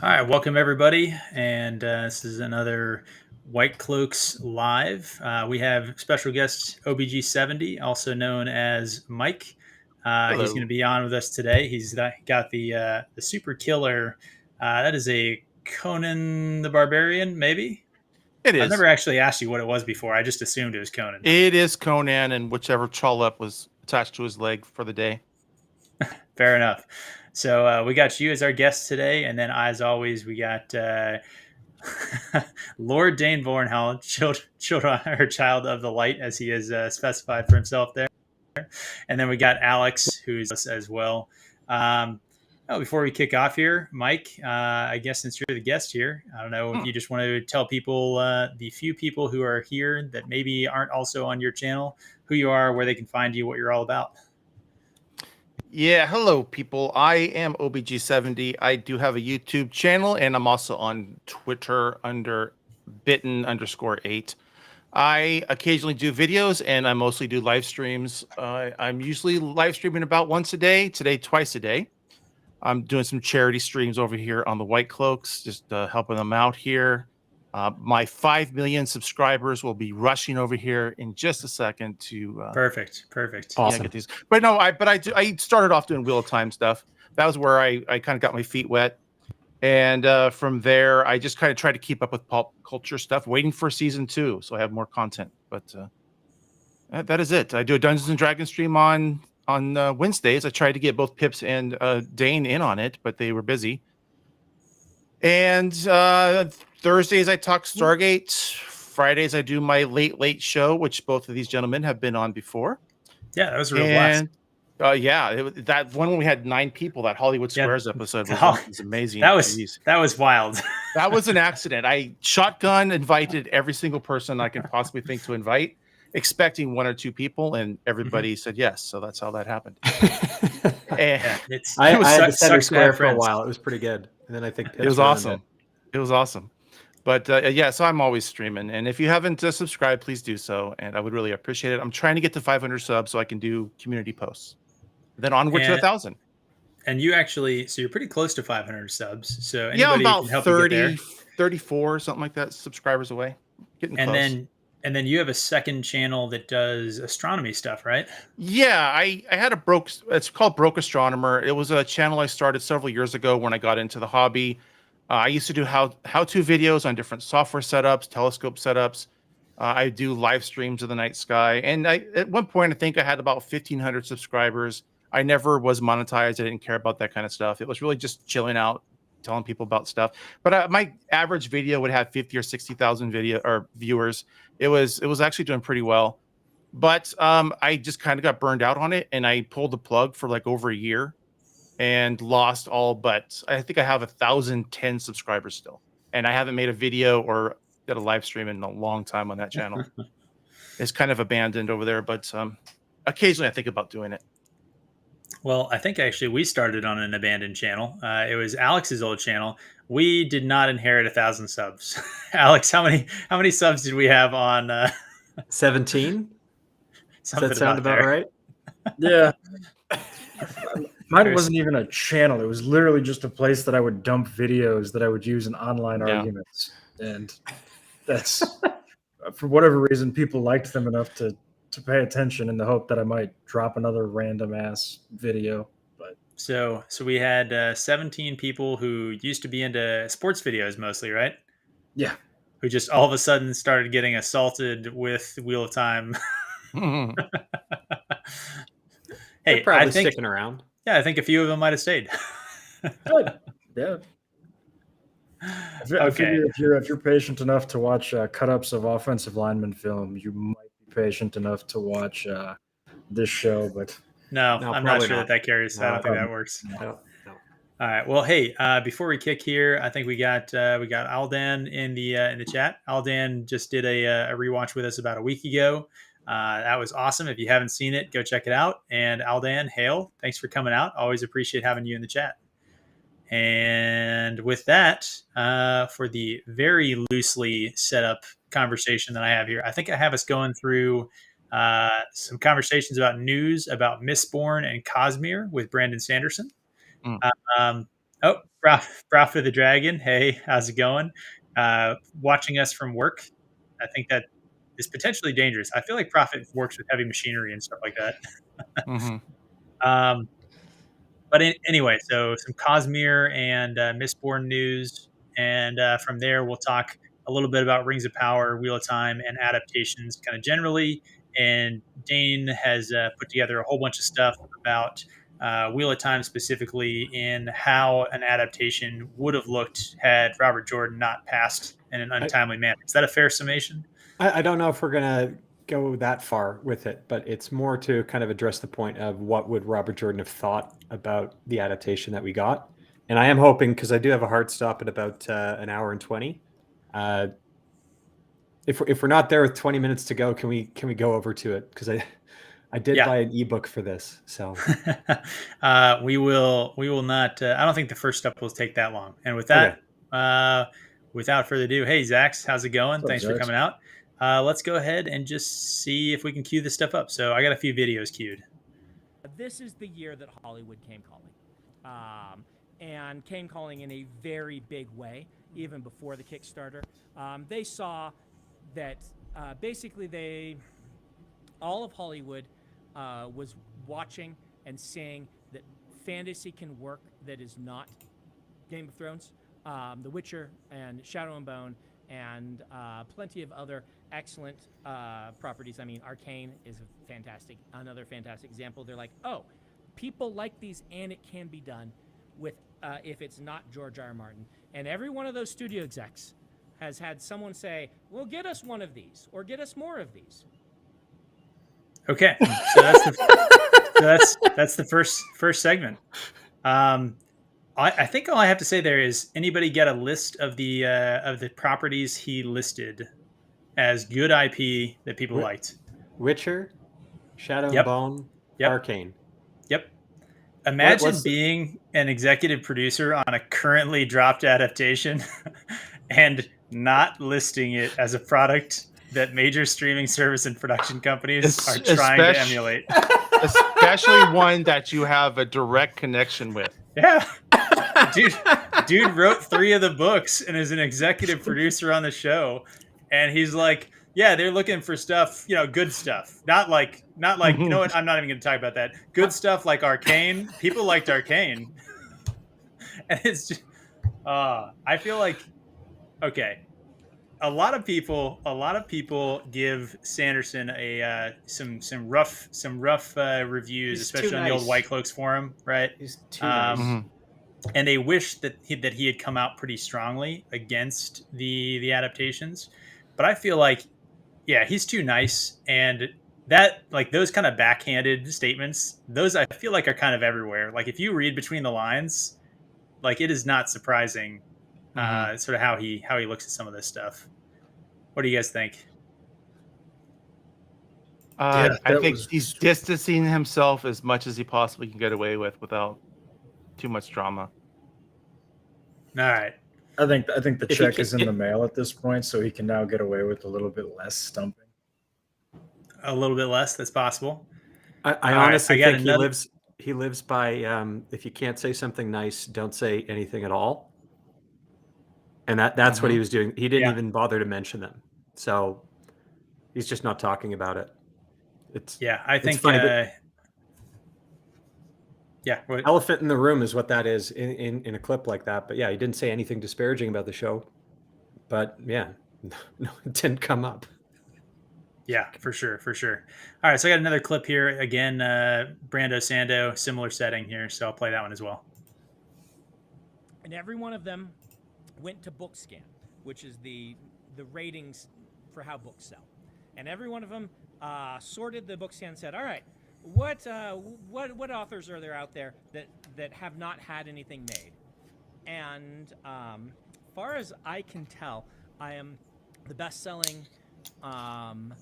All right, welcome everybody, and this is another White Cloaks live. We have special guest OBG70, also known as Mike. He's going to Hello. be on with us today. He's got the super killer. That is a Conan the Barbarian, maybe. It I've never is. actually asked you what it was before. I just assumed it was Conan. It is Conan and whichever trollop was attached to his leg for the day. Fair enough. So we got you as our guest today, and then as always, we got Lord Dane Bornhall, child of the light, as he has specified for himself there. And then we got Alex, who's as well. Before we kick off here, Mike, I guess since you're the guest here, I don't know if you just want to tell people, the few people who are here that maybe aren't also on your channel, who you are, where they can find you, what you're all about. Yeah, hello people. I am OBG70. I do have a YouTube channel and I'm also on Twitter under bitten_8. I occasionally do videos and I mostly do live streams. I'm usually live streaming about once a day, today twice a day. I'm doing some charity streams over here on the White Cloaks, just helping them out here. My 5 million subscribers will be rushing over here in just a second to Perfect. awesome. Get these. But no, I started off doing Wheel of Time stuff. That was where I kind of got my feet wet. And from there, I just kind of tried to keep up with pop culture stuff, waiting for season 2, so I have more content. But that is it. I do a Dungeons and Dragons stream on Wednesdays. I tried to get both Pips and Dane in on it, but they were busy. And Thursdays I talk Stargate. Fridays I do my late show, which both of these gentlemen have been on before. Yeah, that was a real blast. That one when we had 9 people, that Hollywood Squares episode was amazing. That was wild. That was an accident. I shotgun invited every single person I can possibly think to invite, expecting 1 or 2 people, and everybody said yes. So that's how that happened. I had the center square for a while. It was pretty good. And then I think it was awesome. It was awesome. But so I'm always streaming. And if you haven't subscribed, please do so. And I would really appreciate it. I'm trying to get to 500 subs so I can do community posts. Then onward to 1,000. And you actually, so you're pretty close to 500 subs. So yeah, I'm about 30, 34, something like that, subscribers away. Getting close. And then you have a second channel that does astronomy stuff, right? Yeah, I had it's called Broke Astronomer. It was a channel I started several years ago when I got into the hobby. I used to do how-to videos on different software setups, telescope setups. I do live streams of the night sky. And at one point, I think I had about 1,500 subscribers. I never was monetized. I didn't care about that kind of stuff. It was really just chilling out, telling people about stuff. But my average video would have 50 or 60,000 viewers. It was actually doing pretty well. But I just kind of got burned out on it, and I pulled the plug for like over a year and lost all but I think I have 1,010 subscribers still. And I haven't made a video or did a live stream in a long time on that channel. It's kind of abandoned over there, but occasionally I think about doing it. Well, I think actually we started on an abandoned channel. It was Alex's old channel. We did not inherit 1,000 subs. Alex, how many subs did we have on? 17. Does that sound about right? Yeah. Mine wasn't even a channel. It was literally just a place that I would dump videos that I would use in online arguments. And that's, for whatever reason, people liked them enough to pay attention in the hope that I might drop another random ass video. But so we had 17 people who used to be into sports videos mostly, right? Yeah. Who just all of a sudden started getting assaulted with Wheel of Time. Hey, they're probably sticking around. Yeah, I think a few of them might have stayed. Good. Yeah. I figure if you're patient enough to watch cut-ups of offensive lineman film, you might be patient enough to watch this show. But no, I'm not sure that carries. I don't think that works. No. All right. Well, hey, before we kick here, I think we got Aldan in the chat. Aldan just did a rewatch with us about a week ago. That was awesome. If you haven't seen it, go check it out. And Aldan, hail. Thanks for coming out. Always appreciate having you in the chat. And with that, for the very loosely set up conversation that I have here, I think I have us going through some conversations about news about Mistborn and Cosmere with Brandon Sanderson. Oh, Prophet of the Dragon. Hey, how's it going? Watching us from work. I think that is potentially dangerous. I feel like Prophet works with heavy machinery and stuff like that. Hmm. Um, but anyway, so some Cosmere and Mistborn news, and from there we'll talk a little bit about Rings of Power, Wheel of Time, and adaptations, kind of generally. And Dane has put together a whole bunch of stuff about Wheel of Time specifically, in how an adaptation would have looked had Robert Jordan not passed in an untimely manner. Is that a fair summation? I don't know if we're going to go that far with it, but it's more to kind of address the point of what would Robert Jordan have thought about the adaptation that we got. And I am hoping, because I do have a hard stop at about an hour and 20. If we're not there with 20 minutes to go, can we go over to it? Because I did buy an ebook for this, so we will not. I don't think the first step will take that long. And with that, without further ado, hey Zax, how's it going? What's up, Thanks for Zax? coming out. Let's go ahead and just see if we can cue this stuff up. So I got a few videos queued. This is the year that Hollywood came calling, and came calling in a very big way. Even before the Kickstarter, they saw that basically all of Hollywood was watching and saying that fantasy can work that is not Game of Thrones, The Witcher, and Shadow and Bone, and plenty of other excellent properties. I mean, Arcane is another fantastic example. They're like, oh, people like these, and it can be done with if it's not George R. R. Martin. And every one of those studio execs has had someone say, well, get us one of these, or get us more of these. Okay, so that's the first segment. I think all I have to say there is, anybody get a list of the properties he listed as good IP that people liked? Witcher, Shadow and Bone, Arcane. Yep. Imagine being an executive producer on a currently dropped adaptation and not listing it as a product that major streaming service and production companies are trying to emulate. Especially one that you have a direct connection with. Yeah. Dude wrote 3 of the books and is an executive producer on the show. And he's like, yeah, they're looking for stuff, good stuff. Not like, you know what? I'm not even going to talk about that. Good stuff like Arcane. People liked Arcane. And it's just, I feel like, okay, a lot of people give Sanderson some rough reviews, especially on the old White Cloaks forum, right? He's too nice. And they wish that he had come out pretty strongly against the adaptations. But I feel like, yeah, he's too nice, and that, like, those kind of backhanded statements, those I feel like are kind of everywhere. Like, if you read between the lines, like, it is not surprising sort of how he looks at some of this stuff. What do you guys think? I think he's distancing himself as much as he possibly can get away with without too much drama. All right. I think the check is in the mail at this point, so he can now get away with a little bit less stumping. A little bit less, that's possible. I honestly think he lives by if you can't say something nice, don't say anything at all. And that's what he was doing. He didn't even bother to mention them. So he's just not talking about it. I think funny, what? Elephant in the room is what that is in a clip like that. But yeah, he didn't say anything disparaging about the show. But yeah, no, it didn't come up. Yeah, for sure. All right, so I got another clip here. Again, Brando Sando, similar setting here, so I'll play that one as well. And every one of them went to BookScan, which is the ratings for how books sell. And every one of them sorted the BookScan and said, all right, what authors are there out there that have not had anything made? And far as I can tell, I am the best-selling. I'm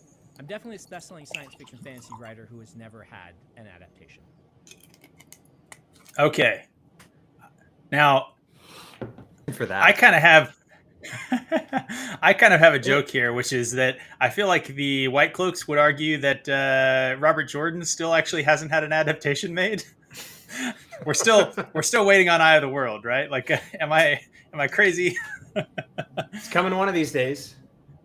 definitely the best-selling science fiction fantasy writer who has never had an adaptation. Okay. Now, for that, I kind of have a joke here, which is that I feel like the White Cloaks would argue that Robert Jordan still actually hasn't had an adaptation made. we're still waiting on Eye of the World, right? Like, am I crazy? It's coming one of these days.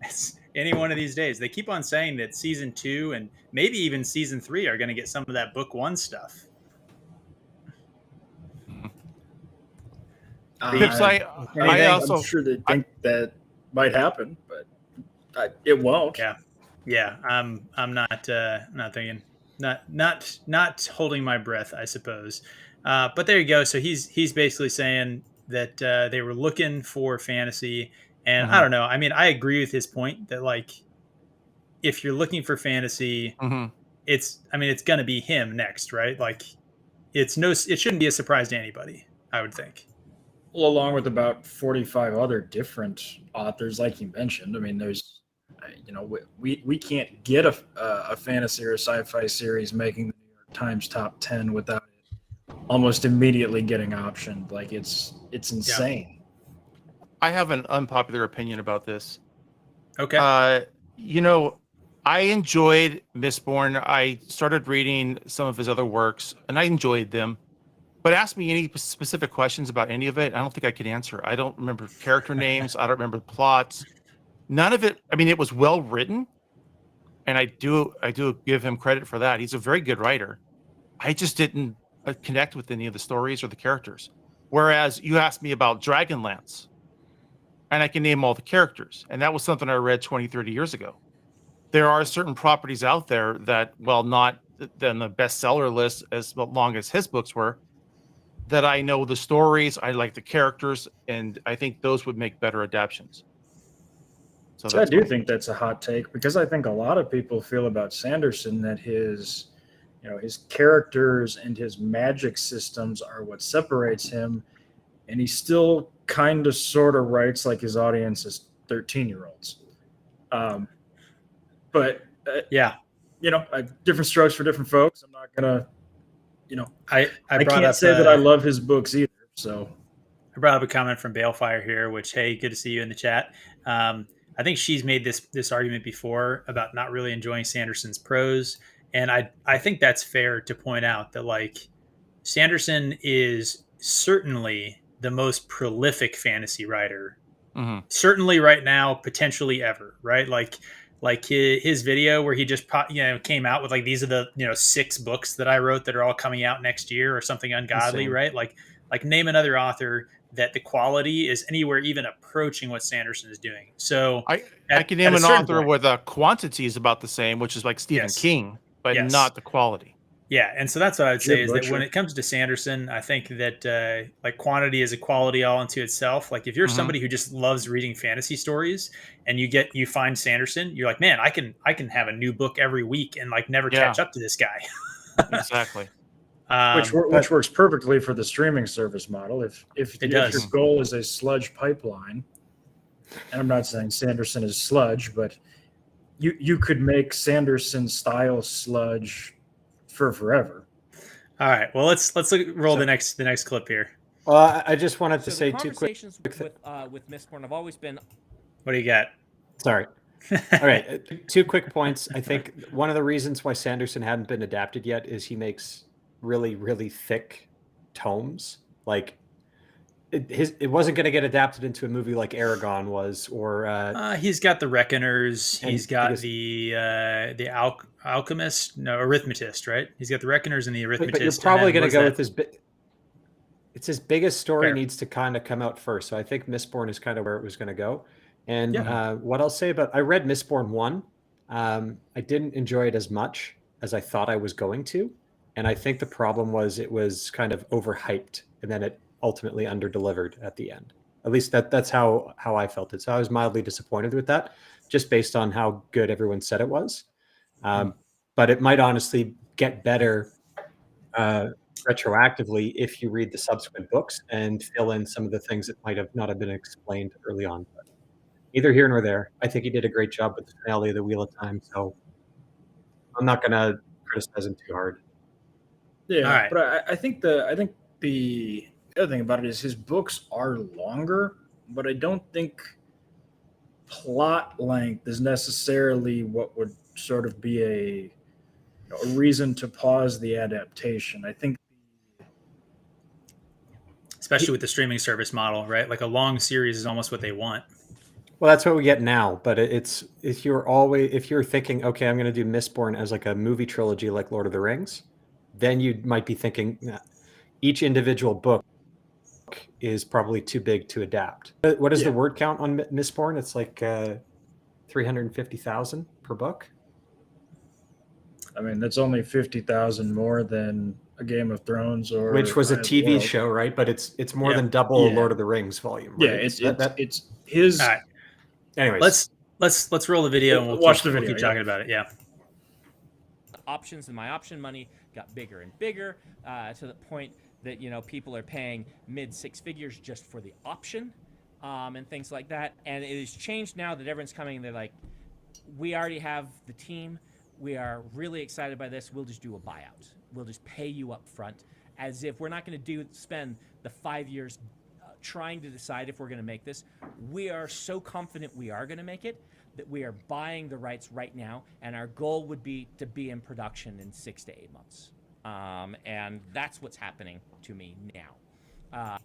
It's any one of these days. They keep on saying that season 2 and maybe even season 3 are going to get some of that book 1 stuff. Pips, I'm also sure they think that might happen, but it won't. Yeah. I'm not thinking, not holding my breath, I suppose. But there you go. So he's basically saying that they were looking for fantasy, and I don't know. I mean, I agree with his point that, like, if you're looking for fantasy, it's going to be him next, right? Like, it shouldn't be a surprise to anybody, I would think. Well, along with about 45 other different authors, like you mentioned. I mean, there's, we can't get a fantasy or a sci-fi series making the New York Times top 10 without it almost immediately getting optioned. Like, it's insane. I have an unpopular opinion about this. Okay. I enjoyed Mistborn. I started reading some of his other works, and I enjoyed them. But ask me any specific questions about any of it, I don't think I could answer. I don't remember character names. I don't remember plots. None of it. I mean, it was well written, and I do give him credit for that. He's a very good writer. I just didn't connect with any of the stories or the characters. Whereas you asked me about Dragonlance, and I can name all the characters. And that was something I read 20, 30 years ago. There are certain properties out there that, while not on the bestseller list as long as his books were, that I know the stories, I like the characters, and I think those would make better adaptations. So I do think that's a hot take, because I think a lot of people feel about Sanderson that his characters and his magic systems are what separates him, and he still kind of sort of writes like his audience is 13-year-olds. But different strokes for different folks. I'm not gonna, I can't say that I love his books either. So I brought up a comment from Balefire here, which, hey, good to see you in the chat. I think she's made this argument before about not really enjoying Sanderson's prose, and I think that's fair to point out that, like, Sanderson is certainly the most prolific fantasy writer, certainly right now, potentially ever, right? Like his video where he just came out with, like, these are the 6 books that I wrote that are all coming out next year or something ungodly. Insane. Right? Like name another author that the quality is anywhere even approaching what Sanderson is doing. So I can name an author where the quantity is about the same, which is like Stephen King, but not the quality. Yeah, and so that's what I would say is that when it comes to Sanderson, I think that like, quantity is a quality all unto itself. Like, if you're somebody who just loves reading fantasy stories and you find Sanderson, you're like, man, I can have a new book every week and, like, never catch up to this guy. Exactly. Which works perfectly for the streaming service model. If your goal is a sludge pipeline, and I'm not saying Sanderson is sludge, but you could make Sanderson style sludge for forever. All right. Well, let's roll the next clip here. Well, I just wanted to say two quick with Mistborn have always been. What do you got? Sorry. All right. 2 quick points. I think one of the reasons why Sanderson hadn't been adapted yet is he makes really, really thick tomes. Like, it wasn't going to get adapted into a movie like Aragon was, or he's got the Reckoners. He's got the Alchemist, Arithmetist, right? He's got the Reckoners and the Arithmetist. But you're probably going to go with his. It's his biggest story. Needs to kind of come out first. So I think Mistborn is kind of where it was going to go. And what I'll say about, I read Mistborn 1. I didn't enjoy it as much as I thought I was going to, and I think the problem was it was kind of overhyped, and then it ultimately underdelivered at the end. At least that's how I felt it. So I was mildly disappointed with that, just based on how good everyone said it was. But it might honestly get better retroactively if you read the subsequent books and fill in some of the things that might have not have been explained early on. But neither here nor there. I think he did a great job with the finale of the Wheel of Time, so I'm not going to criticize him too hard. Yeah, right. But I think the other thing about it is his books are longer, but I don't think plot length is necessarily what would sort of be a reason to pause the adaptation. I think especially with the streaming service model, right? Like a long series is almost what they want. Well, that's what we get now, but it's if you're thinking, okay, I'm going to do Mistborn as like a movie trilogy like Lord of the Rings, then you might be thinking each individual book is probably too big to adapt. What is the word count on Mistborn? It's like 350,000 per book. I mean, that's only 50,000 more than a Game of Thrones, or which was a TV show, right? But it's more than double Lord of the Rings volume. Right? Yeah, it's his. All right. Anyways, let's roll the video and we'll watch the video. We'll keep talking about it. Yeah. Options and my option money got bigger and bigger to the point that people are paying mid six figures just for the option and things like that. And it has changed now that everyone's coming and they're like, we already have the team. We are really excited by this. We'll just do a buyout. We'll just pay you up front, as if we're not going to spend the 5 years trying to decide if we're going to make this. We are so confident we are going to make it that we are buying the rights right now, and our goal would be to be in production in 6 to 8 months. And that's what's happening to me now.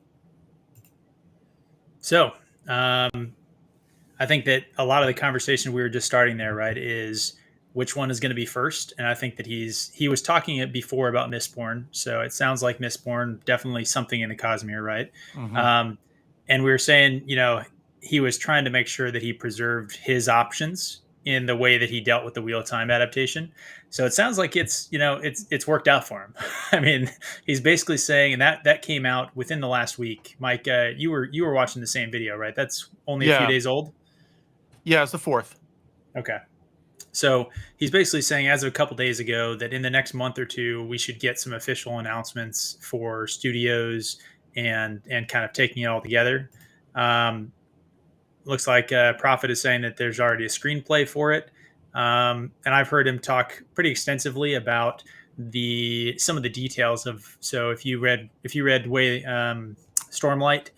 I think that a lot of the conversation we were just starting there, right, is which one is going to be first. And I think that he was talking it before about Mistborn. So it sounds like Mistborn, definitely something in the Cosmere, right? Mm-hmm. And we were saying, he was trying to make sure that he preserved his options in the way that he dealt with the Wheel of Time adaptation. So it sounds like it's worked out for him. I mean, he's basically saying, and that came out within the last week. Mike, you were watching the same video, right? That's only a few days old. Yeah, it's the 4th. Okay. So he's basically saying, as of a couple days ago, that in the next month or two, we should get some official announcements for studios and kind of taking it all together. Looks like Prophet is saying that there's already a screenplay for it. And I've heard him talk pretty extensively about some of the details of. So if you read Stormlight,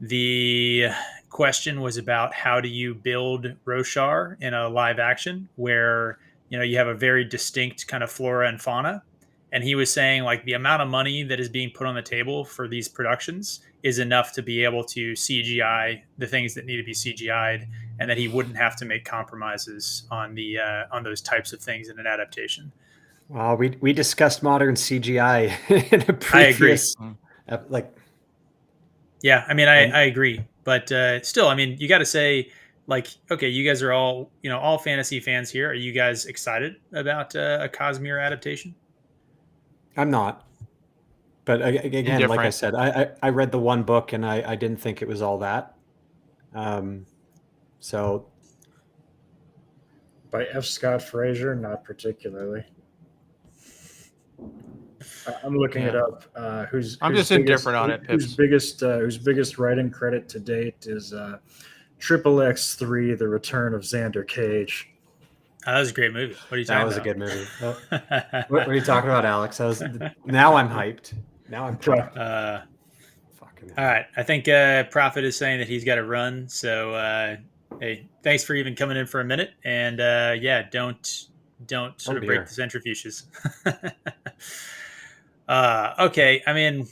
the question was about how do you build Roshar in a live action where you have a very distinct kind of flora and fauna. And he was saying, like, the amount of money that is being put on the table for these productions is enough to be able to CGI the things that need to be CGI'd, and that he wouldn't have to make compromises on on those types of things in an adaptation. Well, we discussed modern CGI in a previous. I agree. Yeah, I mean, I agree, but still, I mean, you got to say, like, okay, you guys are all all fantasy fans here. Are you guys excited about a Cosmere adaptation? I'm not. But again, like I said, I read the one book and I didn't think it was all that. So. By F. Scott Fraser, not particularly. I'm looking it up. I'm just indifferent on it. Whose biggest writing credit to date is XXX3: The Return of Xander Cage. Oh, that was a great movie. What are you talking about? That was a good movie. What are you talking about, Alex? Now I'm hyped. Now I'm fucking. All right, I think Prophet is saying that he's got to run. So hey, thanks for even coming in for a minute. And don't sort of break the centrifuges. Okay, I mean,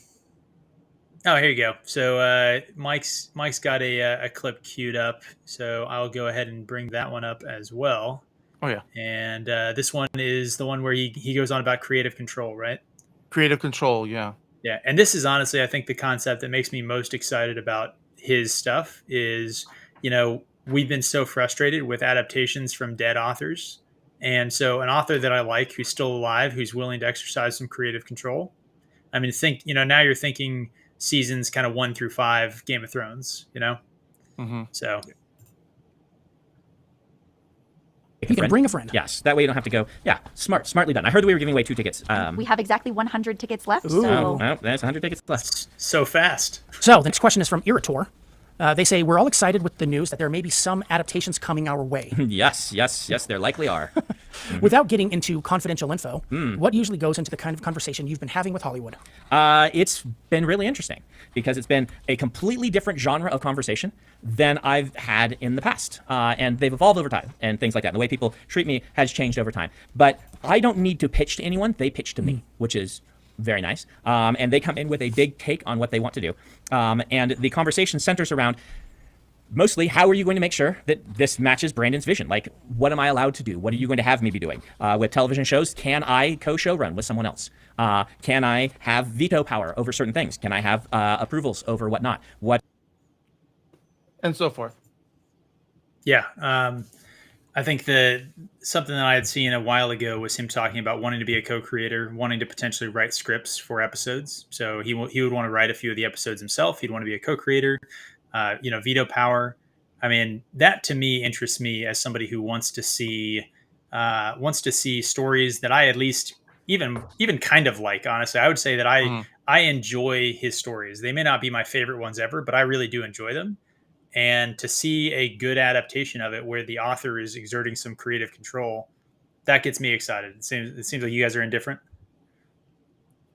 here you go. So Mike's got a clip queued up, so I'll go ahead and bring that one up as well. Oh yeah. And this one is the one where he goes on about creative control, right? Creative control, yeah. Yeah, and this is honestly, I think, the concept that makes me most excited about his stuff is, we've been so frustrated with adaptations from dead authors. And so an author that I like, who's still alive, who's willing to exercise some creative control. I mean, now you're thinking seasons kind of 1 through 5 Game of Thrones, Mm-hmm. So. You can bring a friend. Yes, that way you don't have to go. Yeah, smartly done. I heard that we were giving away 2 tickets. We have exactly 100 tickets left. Ooh. So there's 100 tickets left. So fast. So the next question is from Irator. They say, we're all excited with the news that there may be some adaptations coming our way. Yes, there likely are. Without getting into confidential info, what usually goes into the kind of conversation you've been having with Hollywood? It's been really interesting because it's been a completely different genre of conversation than I've had in the past. And they've evolved over time and things like that. The way people treat me has changed over time. But I don't need to pitch to anyone. They pitch to me, which is very nice. And they come in with a big take on what they want to do. And the conversation centers around mostly, how are you going to make sure that this matches Brandon's vision? Like, what am I allowed to do? What are you going to have me be doing? With television shows, can I co-show run with someone else? Can I have veto power over certain things? Can I have approvals over whatnot? And so forth. Yeah. I think that something that I had seen a while ago was him talking about wanting to be a co-creator, wanting to potentially write scripts for episodes. So he would want to write a few of the episodes himself. He'd want to be a co-creator. Veto power. I mean, that to me interests me as somebody who wants to see stories that I at least even kind of like. Honestly, I would say that I enjoy his stories. They may not be my favorite ones ever, but I really do enjoy them. And to see a good adaptation of it where the author is exerting some creative control, that gets me excited. It seems like you guys are indifferent.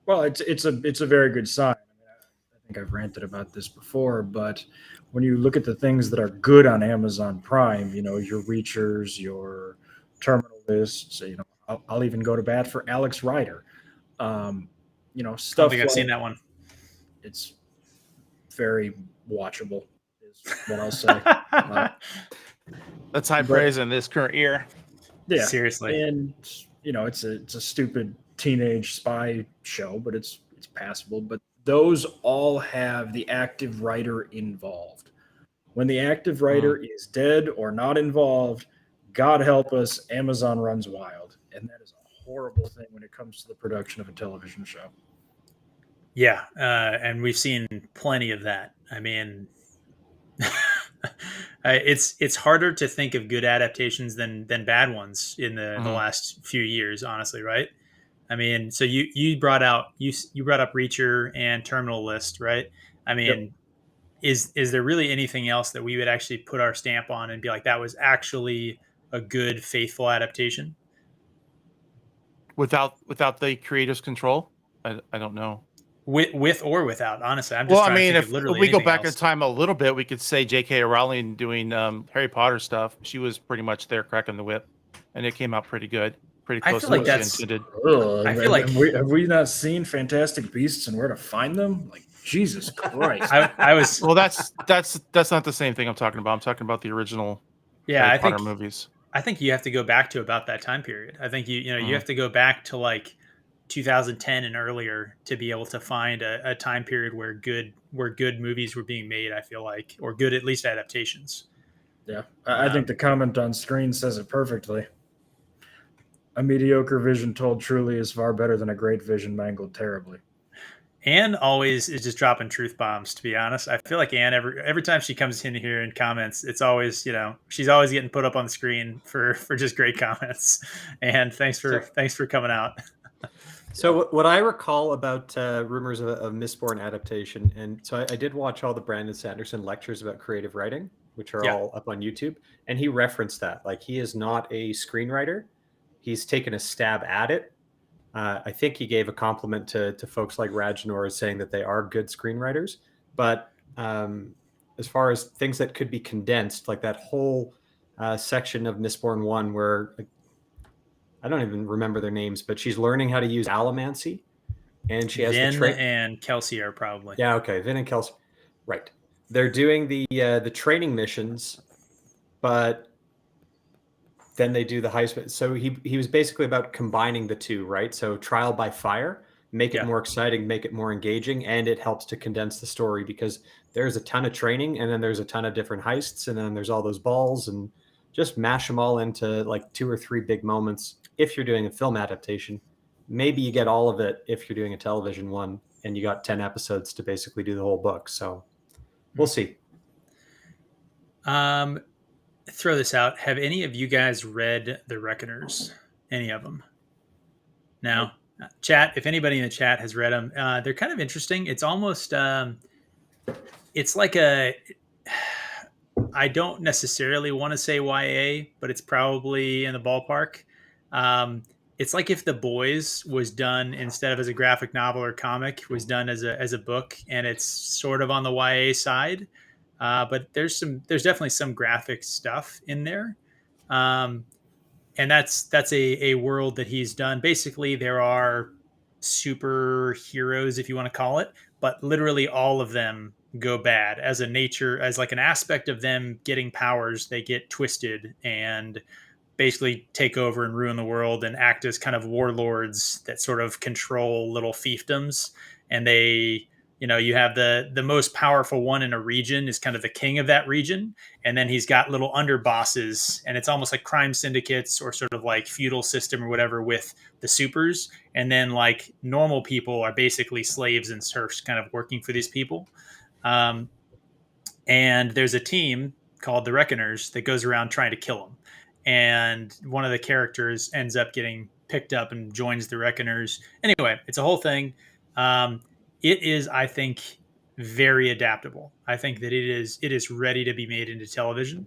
Well, it's a very good sign. I think I've ranted about this before, but when you look at the things that are good on Amazon Prime, your Reachers, your Terminal Lists, I'll even go to bat for Alex Rider. Stuff. I don't think I've seen that one. It's very watchable, is what I'll say. That's high praise in this current year. Yeah, seriously. And it's a stupid teenage spy show, but it's passable. But those all have the active writer involved. When the active writer is dead or not involved, God help us, Amazon runs wild. And that is a horrible thing when it comes to the production of a television show. Yeah, and we've seen plenty of that. I mean, it's harder to think of good adaptations than bad ones in the last few years, honestly, right? I mean, so you brought up Reacher and Terminal List, right? I mean, is there really anything else that we would actually put our stamp on and be like, that was actually a good, faithful adaptation? Without the creator's control? I don't know. With or without, honestly. I'm just trying to think of literally if we go back else. in time a little bit, we could say J.K. Rowling doing Harry Potter stuff. She was pretty much there cracking the whip, and it came out pretty good. Pretty close to what she intended. I feel like have we not seen Fantastic Beasts and Where to Find Them? Like, Jesus Christ! I was well. That's not the same thing I'm talking about. I'm talking about the original Harry Potter movies. I think you have to go back to about that time period. I think you have to go back to like 2010 and earlier to be able to find a time period where good movies were being made. I feel like, or good at least adaptations. Yeah, I think the comment on screen says it perfectly. A mediocre vision told truly is far better than a great vision mangled terribly. Anne always is just dropping truth bombs, to be honest. I feel like Anne, every time she comes in here and comments, it's always, she's always getting put up on the screen for just great comments. And thanks for coming out. So what I recall about rumors of Mistborn adaptation, and so I did watch all the Brandon Sanderson lectures about creative writing, which are all up on YouTube. And he referenced that. Like, he is not a screenwriter. He's taken a stab at it. I think he gave a compliment to folks like Rajnor saying that they are good screenwriters. But as far as things that could be condensed, like that whole section of Mistborn 1 where I don't even remember their names, but she's learning how to use allomancy. And she has Vin and Kelsey are probably. Yeah, okay. Vin and Kelsey. Right. They're doing the training missions, but then they do the heist. So he was basically about combining the two, right? So trial by fire, make it more exciting, make it more engaging, and it helps to condense the story because there's a ton of training and then there's a ton of different heists and then there's all those balls and just mash them all into like 2 or 3 big moments. If you're doing a film adaptation, maybe you get all of it if you're doing a television one and you got 10 episodes to basically do the whole book. So we'll see. Throw this out. Have any of you guys read The Reckoners? Any of them? No. Chat, if anybody in the chat has read them, they're kind of interesting. It's almost, it's like I don't necessarily want to say YA, but it's probably in the ballpark. It's like if The Boys was done instead of as a graphic novel or comic, was done as a book, and it's sort of on the YA side. But there's definitely some graphic stuff in there. And that's a world that he's done. Basically, there are superheroes, if you want to call it, but literally all of them go bad as like an aspect of them getting powers. They get twisted and basically take over and ruin the world and act as kind of warlords that sort of control little fiefdoms. And they, you have the most powerful one in a region is kind of the king of that region. And then he's got little underbosses, and it's almost like crime syndicates or sort of like feudal system or whatever with the supers. And then like normal people are basically slaves and serfs kind of working for these people. And there's a team called the Reckoners that goes around trying to kill them. And one of the characters ends up getting picked up and joins the Reckoners. Anyway, it's a whole thing. It is, I think, very adaptable. I think that it is ready to be made into television.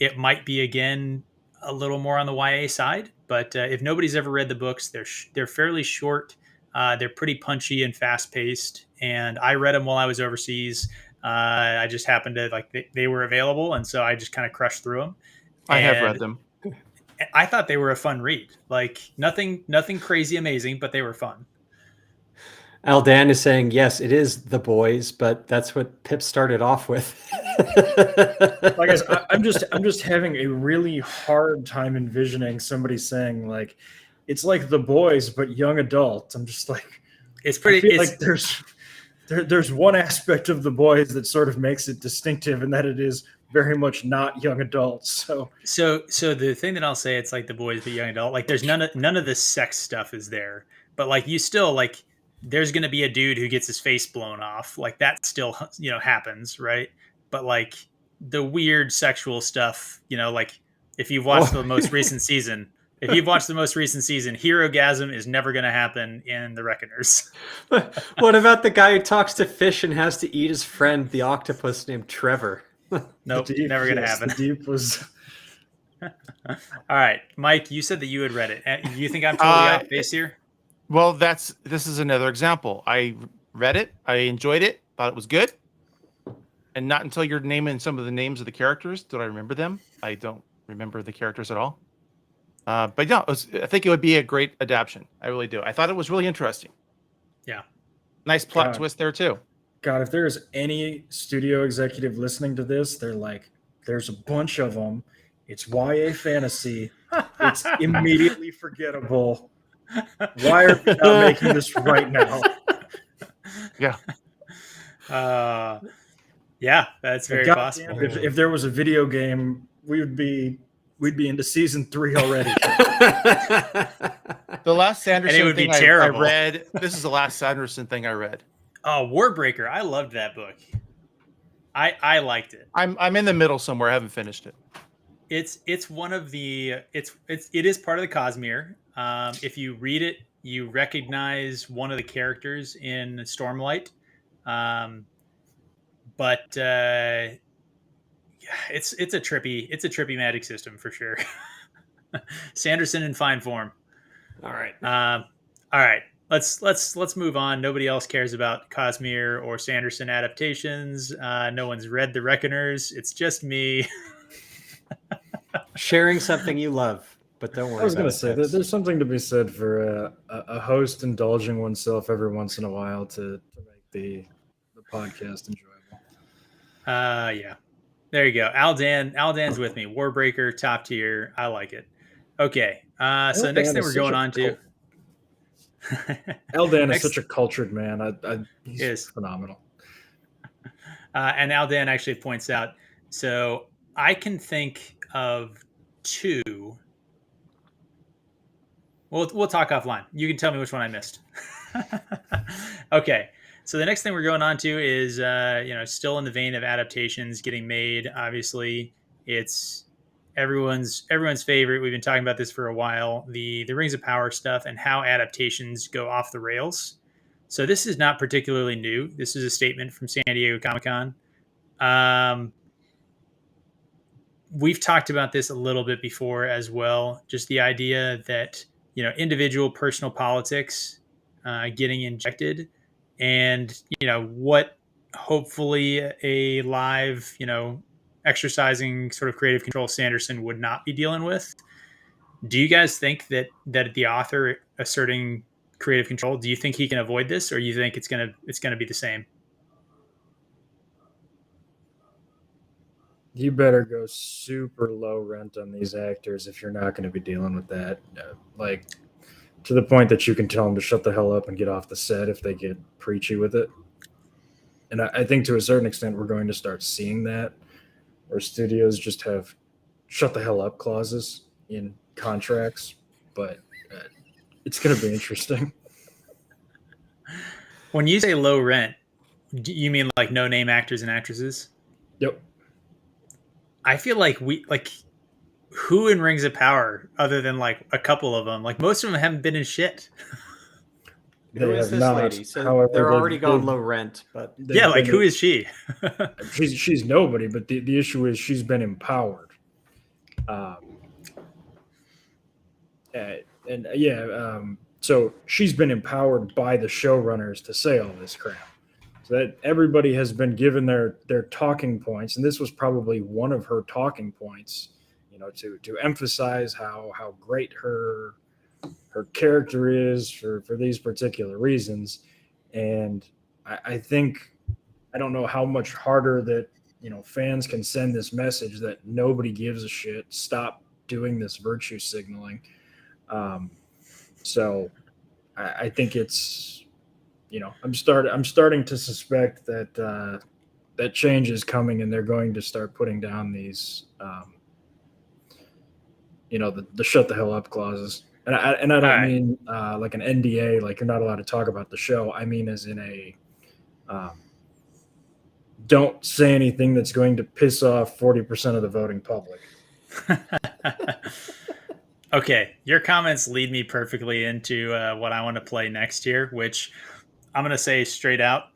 It might be, again, a little more on the YA side, but if nobody's ever read the books, they're fairly short. They're pretty punchy and fast paced. And I read them while I was overseas. I just happened to they were available, and so I just kind of crushed through them. I have read them. I thought they were a fun read. Like nothing crazy amazing, but they were fun. Aldan is saying, yes, it is The Boys, but that's what Pip started off with. Guys, I'm just having a really hard time envisioning somebody saying like, it's like The Boys, but young adult. I'm just like, it's pretty. I feel like there's one aspect of The Boys that sort of makes it distinctive, and that it is very much not young adults. So the thing that I'll say, it's like The Boys, but young adult. Like there's none of the sex stuff is there, but like you still like. There's going to be a dude who gets his face blown off. Like that still, happens. Right. But like the weird sexual stuff, like if you've watched the most recent season, Herogasm is never going to happen in the Reckoners. What about the guy who talks to fish and has to eat his friend, the octopus named Trevor? Nope. Never going to happen. The deep was. All right, Mike, you said that you had read it. You think I'm totally off base here? Well, this is another example. I read it, I enjoyed it, thought it was good, and not until you're naming some of the names of the characters did I remember them. I don't remember the characters at all. But no, I think it would be a great adaptation. I really do. I thought it was really interesting. Yeah, nice plot twist there too. God, if there's any studio executive listening to this, they're like, "There's a bunch of them. It's YA fantasy. It's immediately forgettable." Why are we not making this right now? Yeah. Yeah, that's very possible. If there was a video game, we'd be into season 3 already. The last Sanderson and it would thing be terrible. I read. This is the last Sanderson thing I read. Oh, Warbreaker! I loved that book. I liked it. I'm in the middle somewhere. I haven't finished it. It's one of the it is part of the Cosmere. If you read it, you recognize one of the characters in Stormlight. But it's a trippy magic system for sure. Sanderson in fine form. All right. All right. Let's move on. Nobody else cares about Cosmere or Sanderson adaptations. No one's read The Reckoners. It's just me. Sharing something you love, but don't worry. I was going to say that there's something to be said for a host indulging oneself every once in a while to make the podcast enjoyable. Yeah. There you go. Aldan's with me. Warbreaker, top tier. I like it. Okay. So the next thing we're going on to. Aldan is such a cultured man. He's phenomenal. And Aldan actually points out, so I can think of 2. We'll talk offline. You can tell me which one I missed. Okay. So the next thing we're going on to is, still in the vein of adaptations getting made. Obviously, it's everyone's favorite. We've been talking about this for a while. The Rings of Power stuff and how adaptations go off the rails. So this is not particularly new. This is a statement from San Diego Comic-Con. We've talked about this a little bit before as well. Just the idea that, individual personal politics getting injected, and, what hopefully a live, exercising sort of creative control Sanderson would not be dealing with. Do you guys think that the author asserting creative control. Do you think he can avoid this, or you think it's gonna be the same? You better go super low rent on these actors if you're not going to be dealing with that. Like, to the point that you can tell them to shut the hell up and get off the set if they get preachy with it. And I think to a certain extent, we're going to start seeing that, where studios just have shut the hell up clauses in contracts. But it's going to be interesting. When you say low rent, do you mean like no name actors and actresses? Yep. I feel like who in Rings of Power, other than like a couple of them, like most of them haven't been in shit. Who is this lady? So However, they're already gone low rent, but yeah, like who is she? she's nobody, but the issue is she's been empowered. So she's been empowered by the showrunners to say all this crap. So that everybody has been given their talking points, and this was probably one of her talking points, to emphasize how great her character is for these particular reasons. And I think, I don't know how much harder that fans can send this message that nobody gives a shit. Stop doing this virtue signaling. So I think it's, I'm starting to suspect that that change is coming, and they're going to start putting down these, the shut the hell up clauses. And I don't mean like an NDA, like you're not allowed to talk about the show. I mean as in a don't say anything that's going to piss off 40% of the voting public. Okay, your comments lead me perfectly into what I want to play next year, which I'm going to say straight out.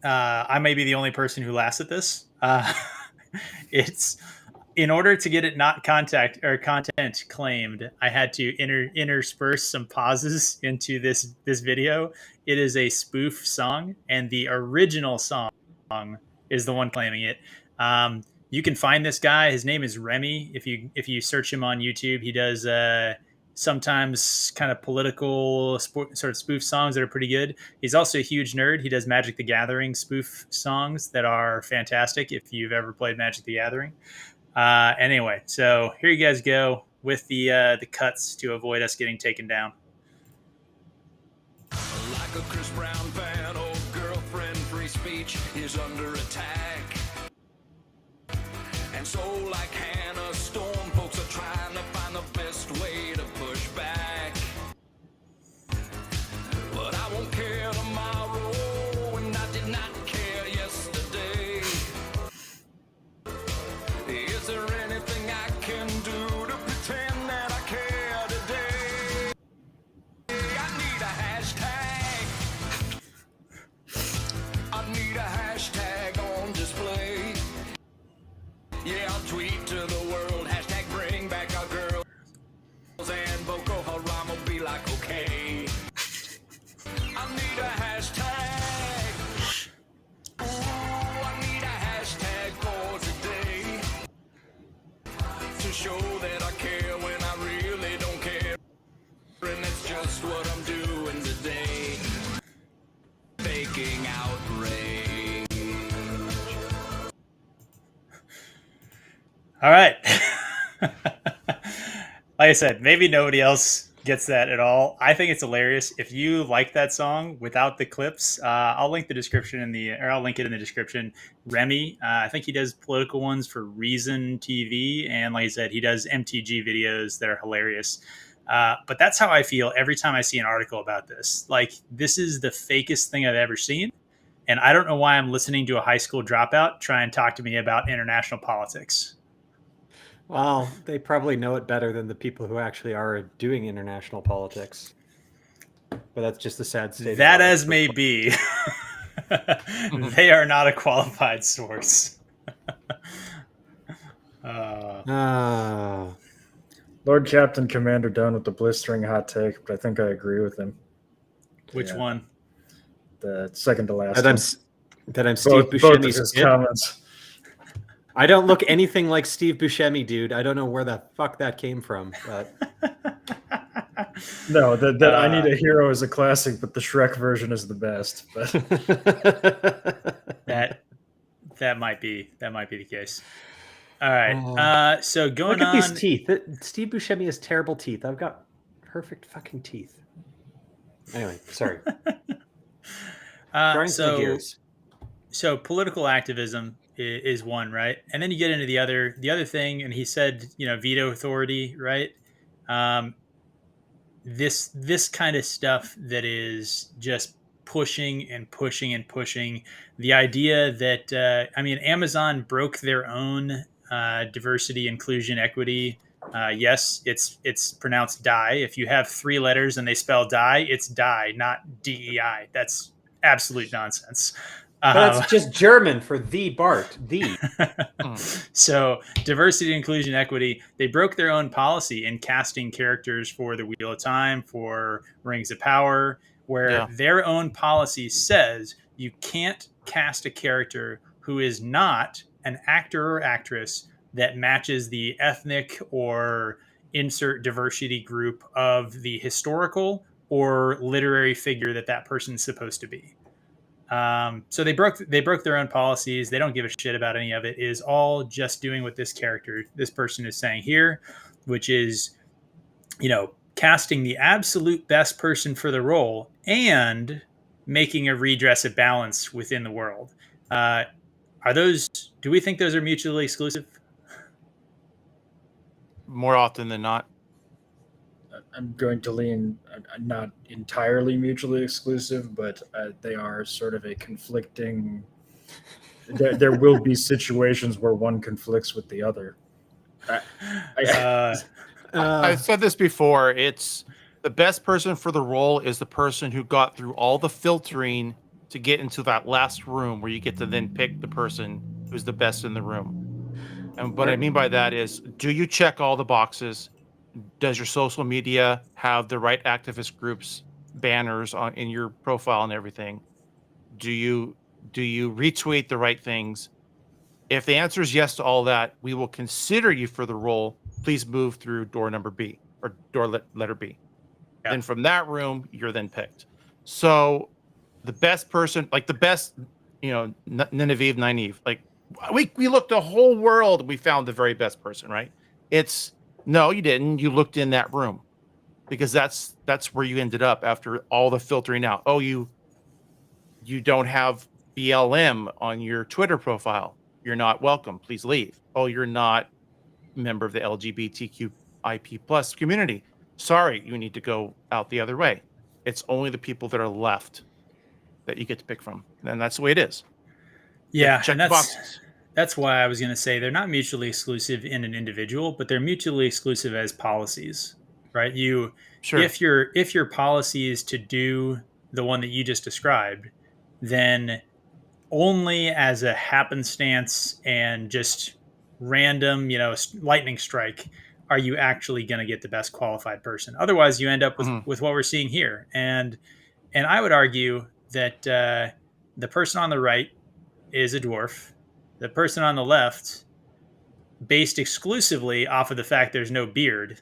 I may be the only person who laughs at this. It's in order to get it not content claimed, I had to intersperse some pauses into this video. It is a spoof song, and the original song is the one claiming it. You can find this guy. His name is Remy. If you search him on YouTube, he does sometimes kind of political sort of spoof songs that are pretty good. He's also a huge nerd. He does Magic the Gathering spoof songs that are fantastic if you've ever played Magic the Gathering. Anyway, so here you guys go with the cuts to avoid us getting taken down. Like a Chris Brown fan, old girlfriend, free speech is under attack. And so like Hannah Storm, folks are trying to find the best way to push back. But I won't care tomorrow, and I did not care yesterday. Is there anything I can do to pretend that I care today? I need a hashtag. I need a hashtag on display. Yeah, I'll tweet to the world, hashtag bring back our girls, and Boko Haram will be like, okay. I need a hashtag. Ooh, I need a hashtag for today, to show that I care when I really don't care. And that's just what I'm doing today. Faking outrage. All right. Like I said, maybe nobody else gets that at all. I think it's hilarious. If you like that song without the clips, I'll link the description I'll link it in the description. Remy, I think he does political ones for Reason TV, and like I said, he does MTG videos that are hilarious. But that's how I feel every time I see an article about this. Like, this is the fakest thing I've ever seen, and I don't know why I'm listening to a high school dropout try and talk to me about international politics. Well, they probably know it better than the people who actually are doing international politics. But that's just the sad state. That as may be. They are not a qualified source. Lord Captain Commander done with the blistering hot take, but I think I agree with him. Which one? The second to last. That I'm Steve Buscemi's comments. I don't look anything like Steve Buscemi, dude. I don't know where the fuck that came from, but No, that I Need a Hero is a classic, but the Shrek version is the best. But that might be the case. All right. So going Look at on. these teeth. Steve Buscemi has terrible teeth. I've got perfect fucking teeth. Anyway, sorry. So political activism is one, right? And then you get into the other thing, and he said, veto authority, right? This kind of stuff that is just pushing and pushing and pushing the idea that Amazon broke their own diversity, inclusion, equity. Yes, it's pronounced die. If you have 3 letters and they spell die, it's die, not DEI. That's absolute nonsense. But that's just German for the Bart. The. So diversity, inclusion, equity, they broke their own policy in casting characters for the Wheel of Time, for Rings of Power, where their own policy says you can't cast a character who is not an actor or actress that matches the ethnic or insert diversity group of the historical or literary figure that person's supposed to be. So they broke their own policies. They don't give a shit about any of it. It is all just doing what this person is saying here, which is, casting the absolute best person for the role and making a redress of balance within the world. Do we think those are mutually exclusive? More often than not. I'm going to lean not entirely mutually exclusive, but they are sort of a conflicting. There will be situations where one conflicts with the other. I've said this before. It's the best person for the role is the person who got through all the filtering to get into that last room where you get to then pick the person who's the best in the room. And what I mean by that is, do you check all the boxes? Does your social media have the right activist groups banners in your profile and everything? Do you retweet the right things? If the answer is yes to all that, we will consider you for the role. Please move through door number B or door letter B. Yeah. And from that room, you're then picked. So the best person, like the best, Nynaeve, like we looked the whole world. We found the very best person, right? No, you didn't. You looked in that room because that's where you ended up after all the filtering out. Oh, you don't have BLM on your Twitter profile. You're not welcome. Please leave. Oh, you're not a member of the LGBTQIP plus community. Sorry, you need to go out the other way. It's only the people that are left that you get to pick from. And that's the way it is. Yeah, check the boxes. That's why I was going to say they're not mutually exclusive in an individual, but they're mutually exclusive as policies, right? If your policy is to do the one that you just described, then only as a happenstance and just random, lightning strike are you actually going to get the best qualified person. Otherwise, you end up with what we're seeing here. And I would argue that the person on the right is a dwarf. The person on the left, based exclusively off of the fact there's no beard,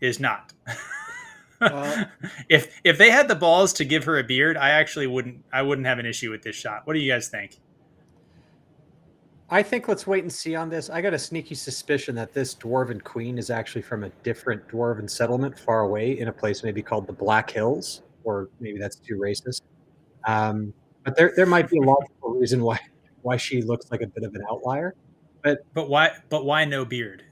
is not. If they had the balls to give her a beard, I wouldn't have an issue with this shot. What do you guys think? I think let's wait and see on this. I got a sneaky suspicion that this dwarven queen is actually from a different dwarven settlement far away in a place maybe called the Black Hills, or maybe that's too racist. But there might be a logical reason why she looks like a bit of an outlier. But why no beard?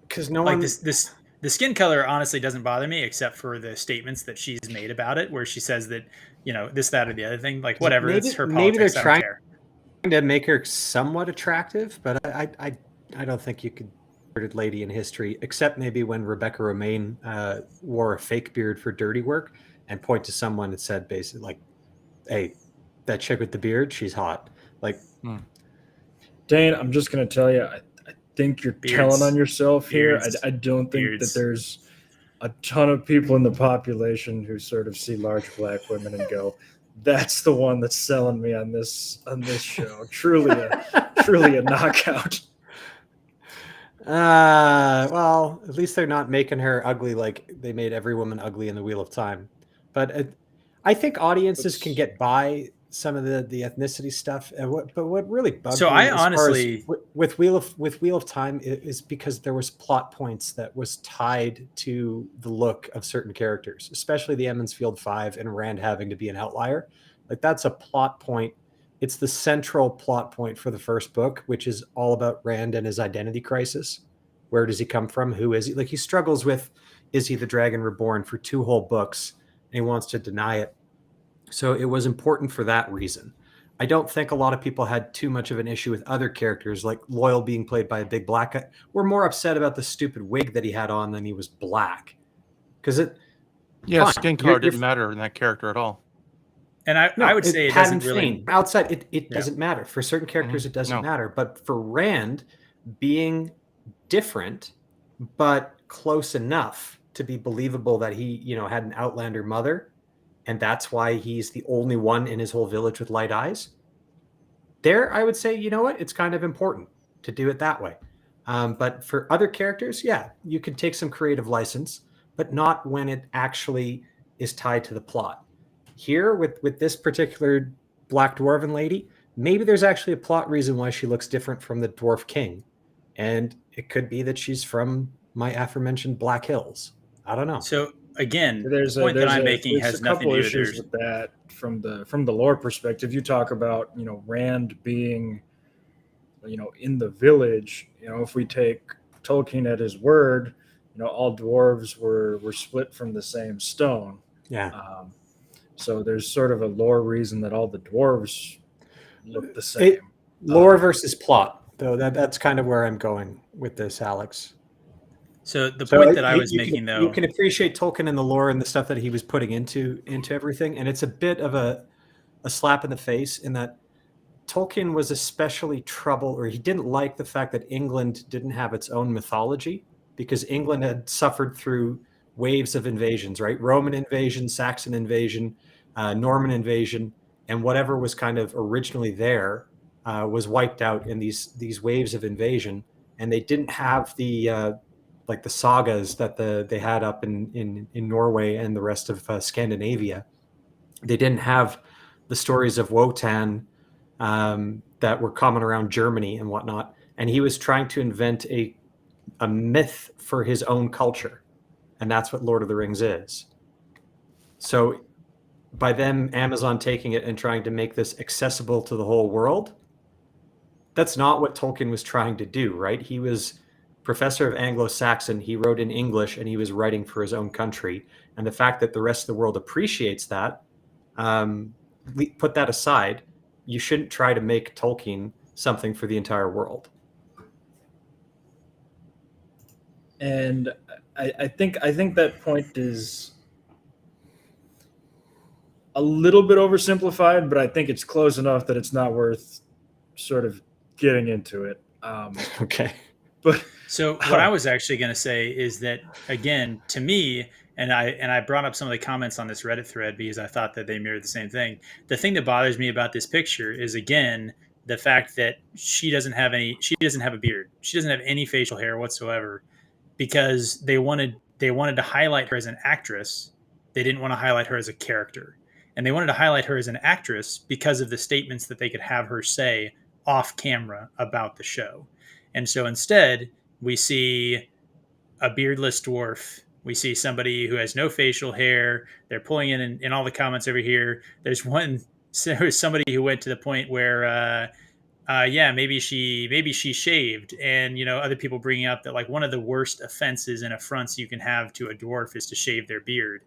Because no one the skin color honestly doesn't bother me, except for the statements that she's made about it, where she says that this, that, or the other thing. Like whatever, it's her politics. Maybe they're trying to make her somewhat attractive, but I don't think you could bearded lady in history, except maybe when Rebecca Romaine wore a fake beard for dirty work and point to someone and said basically like, "Hey, that chick with the beard, she's hot." Like, Dane, I'm just gonna tell you, I think you're telling on yourself here. I don't think that there's a ton of people in the population who sort of see large black women and go, "That's the one that's selling me on this show." Truly a knockout. Well, at least they're not making her ugly like they made every woman ugly in the Wheel of Time. But I think audiences can get by some of the ethnicity stuff. But what really bugged So I me, as far as honestly, with Wheel of Time, is because there was plot points that was tied to the look of certain characters, especially the Emmonsfield Five and Rand having to be an outlier. Like that's a plot point. It's the central plot point for the first book, which is all about Rand and his identity crisis. Where does he come from? Who is he? Like he struggles with, is he the Dragon Reborn for 2 whole books, and he wants to deny it. So it was important for that reason. I don't think a lot of people had too much of an issue with other characters, like Loyal being played by a big black guy. We're more upset about the stupid wig that he had on than he was black. Because skin color didn't matter in that character at all. And I would say it doesn't really outside. It doesn't matter for certain characters. It doesn't matter, but for Rand, being different but close enough to be believable that he, had an Outlander mother, and that's why he's the only one in his whole village with light eyes. There, I would say, it's kind of important to do it that way. But for other characters, yeah, you can take some creative license, but not when it actually is tied to the plot. Here, with this particular Black Dwarven lady, maybe there's actually a plot reason why she looks different from the Dwarf King. And it could be that she's from my aforementioned Black Hills. I don't know. So again, the point that I'm making has nothing to do with that from the lore perspective. You talk about, Rand being, in the village. If we take Tolkien at his word, all dwarves were split from the same stone. Yeah. So there's sort of a lore reason that all the dwarves look the same. Lore versus plot, though. That's kind of where I'm going with this, Alex. So the point that I was making, though, you can appreciate Tolkien and the lore and the stuff that he was putting into everything, and it's a bit of a slap in the face in that Tolkien was especially troubled, or he didn't like the fact that England didn't have its own mythology, because England had suffered through waves of invasions, right? Roman invasion, Saxon invasion, Norman invasion, and whatever was kind of originally there was wiped out in these waves of invasion, and they didn't have the like the sagas that they had up in Norway and the rest of Scandinavia. They didn't have the stories of Wotan that were common around Germany and whatnot. And he was trying to invent a myth for his own culture. And that's what Lord of the Rings is. So by them, Amazon taking it and trying to make this accessible to the whole world, that's not what Tolkien was trying to do, right? He was professor of Anglo-Saxon. He wrote in English and he was writing for his own country. And the fact that the rest of the world appreciates that, put that aside, you shouldn't try to make Tolkien something for the entire world. And I think that point is a little bit oversimplified, but I think it's close enough that it's not worth sort of getting into it. Okay. But so what I was actually going to say is that, again, to me, and I brought up some of the comments on this Reddit thread because I thought that they mirrored the same thing. The thing that bothers me about this picture is, again, the fact that she doesn't have a beard. She doesn't have any facial hair whatsoever, because they wanted to highlight her as an actress. They didn't want to highlight her as a character. And they wanted to highlight her as an actress because of the statements that they could have her say off camera about the show. And so instead, we see a beardless dwarf. We see somebody who has no facial hair. They're pulling in all the comments over here. There's somebody who went to the point where, maybe she shaved, and other people bringing up that like one of the worst offenses and affronts you can have to a dwarf is to shave their beard.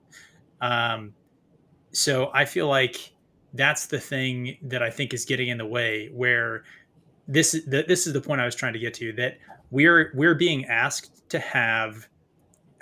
So I feel like that's the thing that I think is getting in the way, where this is the point I was trying to get to, that we're being asked to have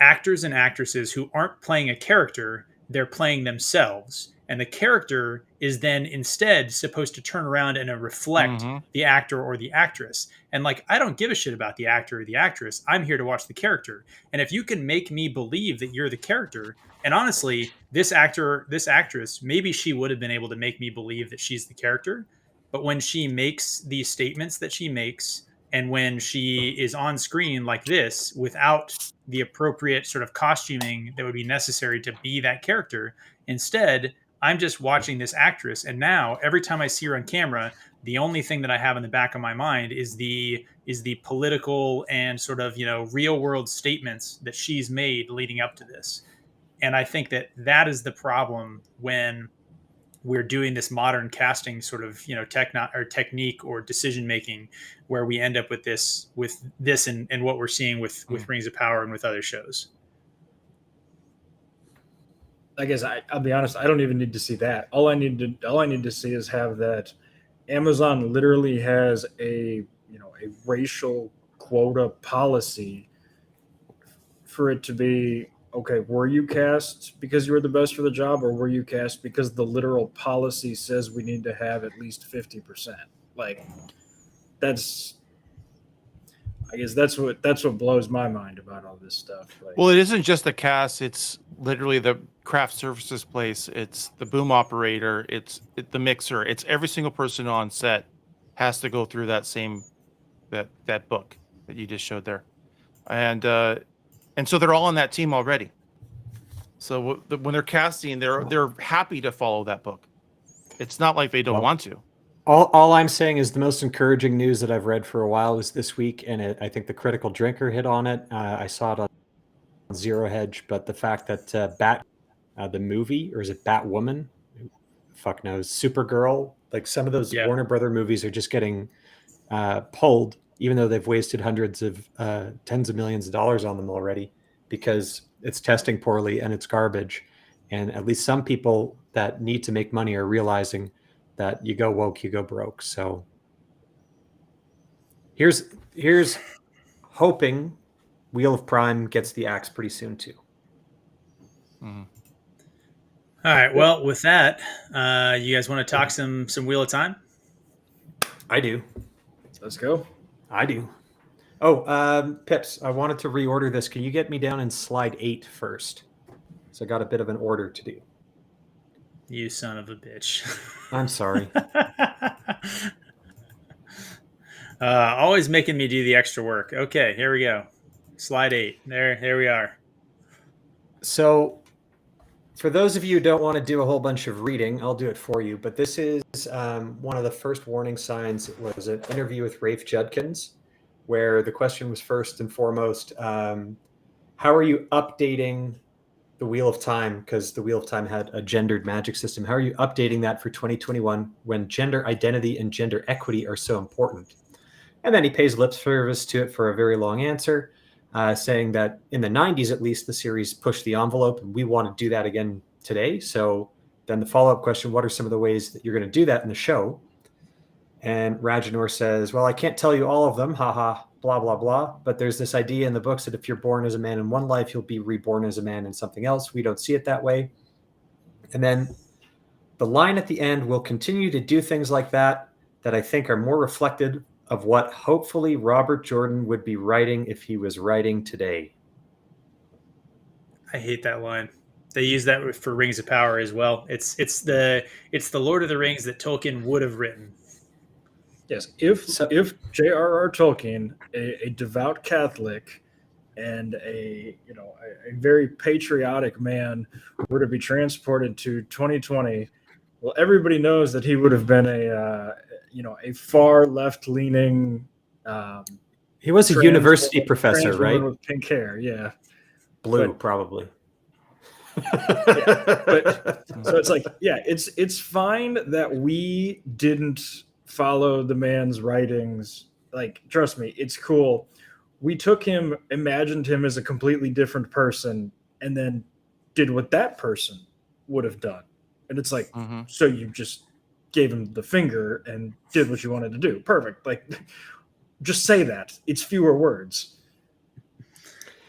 actors and actresses who aren't playing a character, they're playing themselves. And the character is then instead supposed to turn around and reflect the actor or the actress. And like, I don't give a shit about the actor or the actress. I'm here to watch the character. And if you can make me believe that you're the character, and honestly, this actor, this actress, maybe she would have been able to make me believe that she's the character. But when she makes these statements that she makes, And when she is on screen like this without the appropriate sort of costuming that would be necessary to be that character, instead, I'm just watching this actress. And now every time I see her on camera, the only thing that I have in the back of my mind is the political and sort of, real world statements that she's made leading up to this. And I think that is the problem when we're doing this modern casting sort of, technique or decision making, where we end up with this and what we're seeing with Rings of Power and with other shows. I guess I'll be honest. I don't even need to see that. All I need to see is have that Amazon literally has a racial quota policy for it to be okay. Were you cast because you were the best for the job, or were you cast because the literal policy says we need to have at least 50%? Like, I guess that's what blows my mind about all this stuff. Like, well, it isn't just the cast; it's literally the craft services place. It's the boom operator. It's the mixer. It's every single person on set has to go through that same that book that you just showed there, and so they're all on that team already. So when they're casting, they're happy to follow that book. It's not like they don't want to. All I'm saying is the most encouraging news that I've read for a while was this week, and I think the Critical Drinker hit on it. I saw it on Zero Hedge, but the fact that the movie, or is it Batwoman? Who fuck knows? Supergirl, like some of those Warner Brother movies are just getting pulled, even though they've wasted hundreds of tens of millions of dollars on them already, because it's testing poorly and it's garbage. And at least some people that need to make money are realizing that you go woke, you go broke. So here's hoping Wheel of Prime gets the axe pretty soon too. Mm-hmm. All right. Well, with that, you guys want to talk some Wheel of Time? I do. Let's go. I do. Oh, Pips, I wanted to reorder this. Can you get me down in slide 8 first? So I got a bit of an order to do. You son of a bitch. I'm sorry. Always making me do the extra work. Okay, here we go. Slide 8. There we are. So for those of you who don't want to do a whole bunch of reading, I'll do it for you. But this is one of the first warning signs. It was an interview with Rafe Judkins, where the question was first and foremost, how are you updating the Wheel of Time? Because the Wheel of Time had a gendered magic system. How are you updating that for 2021 when gender identity and gender equity are so important? And then he pays lip service to it for a very long answer, saying that in the 90s, at least, the series pushed the envelope, and we want to do that again today. So then the follow-up question, what are some of the ways that you're going to do that in the show? And Rajanor says, well, I can't tell you all of them, haha, blah, blah, blah. But there's this idea in the books that if you're born as a man in one life, you'll be reborn as a man in something else. We don't see it that way. And then the line at the end, will continue to do things like that I think are more reflective of what hopefully Robert Jordan would be writing if he was writing today. I hate that line. They use that for Rings of Power as well. It's the Lord of the Rings that Tolkien would have written. Yes, if J.R.R. Tolkien, a devout Catholic and a very patriotic man, were to be transported to 2020, well, everybody knows that he would have been a far left leaning. He was a university professor, right? With pink hair, yeah, blue probably. But so it's like, it's fine that we didn't follow the man's writings. Like, trust me, it's cool. We took him, imagined him as a completely different person, and then did what that person would have done. And it's like, so you just gave him the finger and did what you wanted to do. Perfect. Like, just say that. It's fewer words.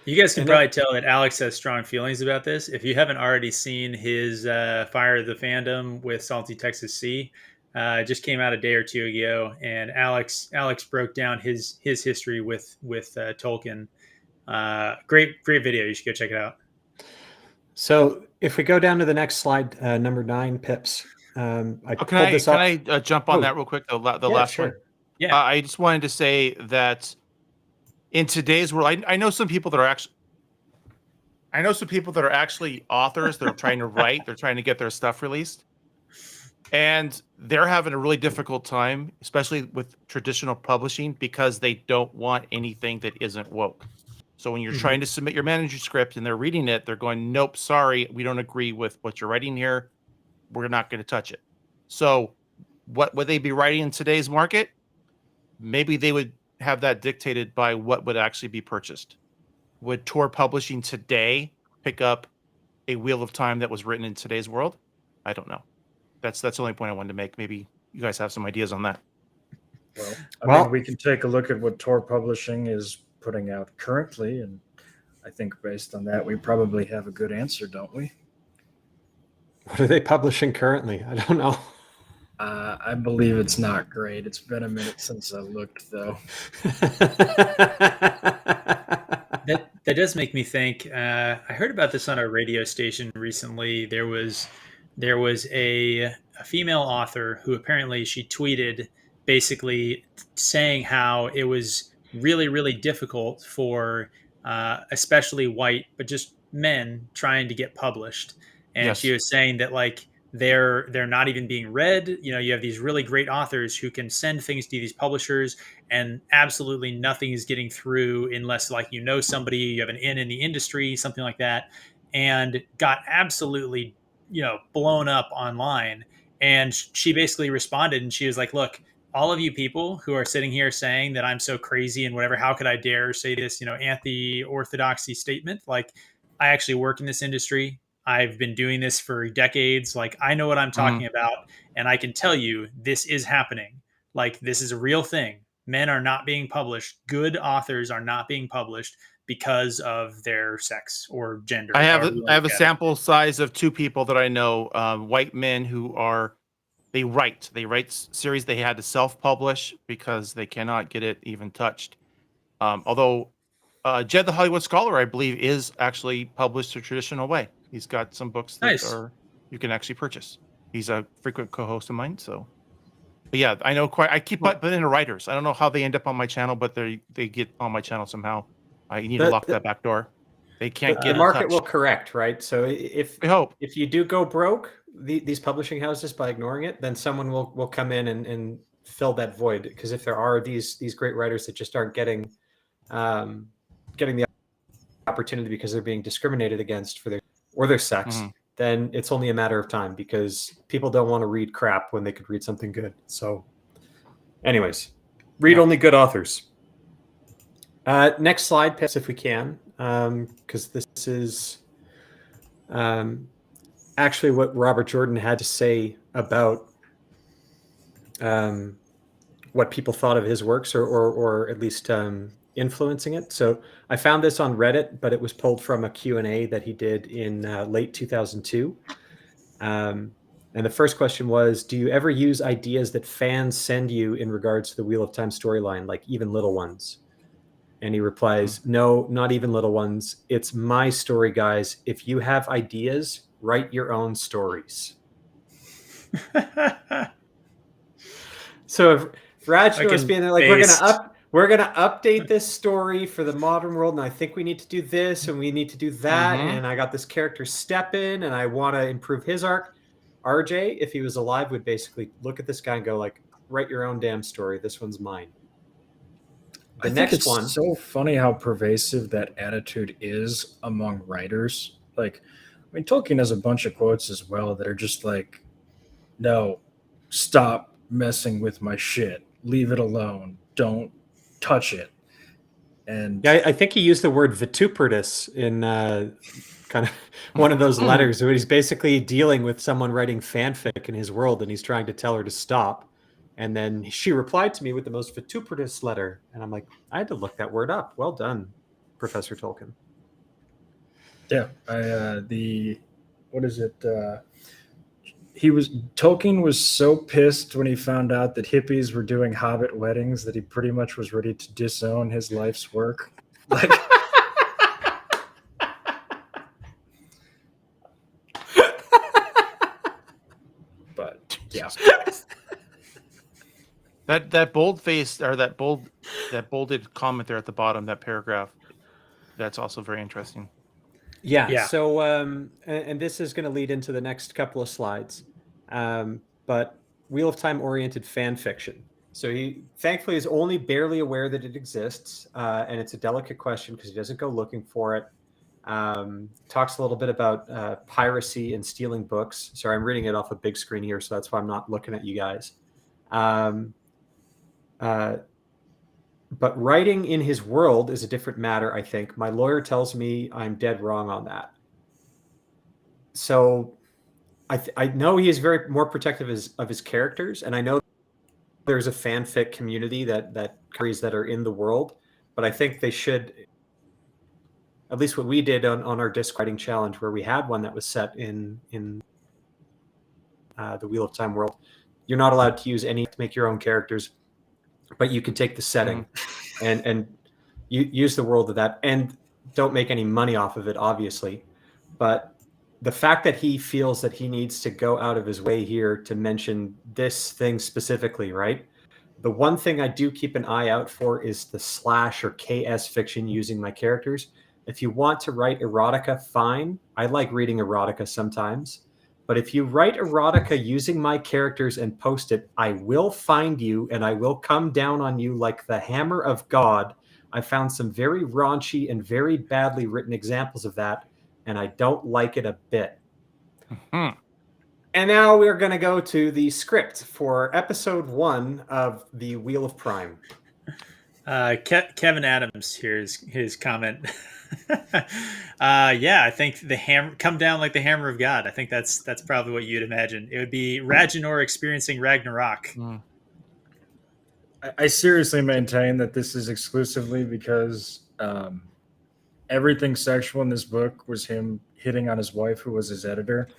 You guys can probably tell that Alex has strong feelings about this. If you haven't already seen his Fire of the Fandom with Salty Texas Sea, just came out a day or two ago, and Alex broke down his history with Tolkien. Great video. You should go check it out. So if we go down to the next slide, number 9, Pips. Can I jump on that real quick? The last one. Yeah. I just wanted to say that in today's world, I know some people that are actually authors. They're trying to write. They're trying to get their stuff released, and they're having a really difficult time, especially with traditional publishing, because they don't want anything that isn't woke. So when you're trying to submit your manuscript and they're reading it, they're going, "Nope, sorry, we don't agree with what you're writing here. We're not going to touch it." So what would they be writing in today's market? Maybe they would have that dictated by what would actually be purchased. Would Tor Publishing today pick up a Wheel of Time that was written in today's world? I don't know. That's the only point I wanted to make. Maybe you guys have some ideas on that. Well, I mean, we can take a look at what Tor Publishing is putting out currently, and I think based on that, we probably have a good answer, don't we? What are they publishing currently? I don't know. I believe it's not great. It's been a minute since I looked, though. That does make me think. I heard about this on a radio station recently. There was a female author who apparently she tweeted basically saying how it was really, really difficult for especially white, but just men trying to get published. And she was saying that like they're not even being read. You know, you have these really great authors who can send things to these publishers and absolutely nothing is getting through unless like you know somebody, you have an in the industry, something like that, and got absolutely, you know, blown up online. And she basically responded and she was like, look, all of you people who are sitting here saying that I'm so crazy and whatever, how could I dare say this, you know, anti-orthodoxy statement? Like, I actually work in this industry. I've been doing this for decades. Like, I know what I'm talking about. And I can tell you this is happening. Like, this is a real thing. Men are not being published. Good authors are not being published because of their sex or gender. I have a sample size of 2 people that I know, white men who they write series they had to self-publish because they cannot get it even touched. Although Jed the Hollywood Scholar, I believe, is actually published the traditional way. He's got some books that you can actually purchase. He's a frequent co-host of mine, so. But yeah, I know I keep putting into writers. I don't know how they end up on my channel, but they get on my channel somehow. I need to lock that back door. They can't get the market will correct, right? So if you do go broke, these publishing houses by ignoring it, then someone will come in and fill that void. Because if there are these great writers that just aren't getting the opportunity because they're being discriminated against for their sex, then it's only a matter of time because people don't want to read crap when they could read something good. So anyways, read only good authors. Next slide, Pips, if we can, because this is actually what Robert Jordan had to say about what people thought of his works or at least influencing it. So I found this on Reddit, but it was pulled from a Q&A that he did in late 2002. And the first question was, do you ever use ideas that fans send you in regards to the Wheel of Time storyline, like even little ones? And he replies, no, not even little ones. It's my story, guys. If you have ideas, write your own stories. So if Rajno is being like, we're gonna update this story for the modern world, and I think we need to do this and we need to do that, and I got this character step in, and I want to improve his arc. RJ, if he was alive, would basically look at this guy and go like, write your own damn story. This one's mine. I think it's so funny how pervasive that attitude is among writers. Like, I mean, Tolkien has a bunch of quotes as well that are just like, no, stop messing with my shit. Leave it alone. Don't touch it. And yeah, I think he used the word vituperatus in kind of one of those letters where he's basically dealing with someone writing fanfic in his world and he's trying to tell her to stop. And then she replied to me with the most vituperatus letter. And I'm like, I had to look that word up. Well done, Professor Tolkien. Yeah. What is it? Tolkien was so pissed when he found out that hippies were doing hobbit weddings that he pretty much was ready to disown his life's work. Like, but yeah. That bold face or that bolded comment there at the bottom, that paragraph, that's also very interesting. Yeah. So, and this is going to lead into the next couple of slides. But Wheel of Time oriented fan fiction. So he thankfully is only barely aware that it exists, and it's a delicate question because he doesn't go looking for it. Talks a little bit about piracy and stealing books. Sorry, I'm reading it off a big screen here, so that's why I'm not looking at you guys. But writing in his world is a different matter, I think. My lawyer tells me I'm dead wrong on that. So I know he is very more protective of his characters, and I know there's a fanfic community that carries that are in the world, but I think they should, at least what we did on our disc writing challenge, where we had one that was set in the Wheel of Time world. You're not allowed to use any to make your own characters, but you can take the setting and you use the world of that, and don't make any money off of it, obviously. But the fact that he feels that he needs to go out of his way here to mention this thing specifically, right? The one thing I do keep an eye out for is the slash or KS fiction using my characters. If you want to write erotica, fine. I like reading erotica sometimes. But if you write erotica using my characters and post it, I will find you and I will come down on you like the hammer of God. I found some very raunchy and very badly written examples of that, and I don't like it a bit. Mm-hmm. And now we're going to go to the script for episode 1 of the Wheel of Prime. Kevin Adams, here's his comment. I think the hammer come down like the hammer of God. I think that's probably what you'd imagine. It would be Ragnar experiencing Ragnarok. I seriously maintain that this is exclusively because everything sexual in this book was him hitting on his wife, who was his editor,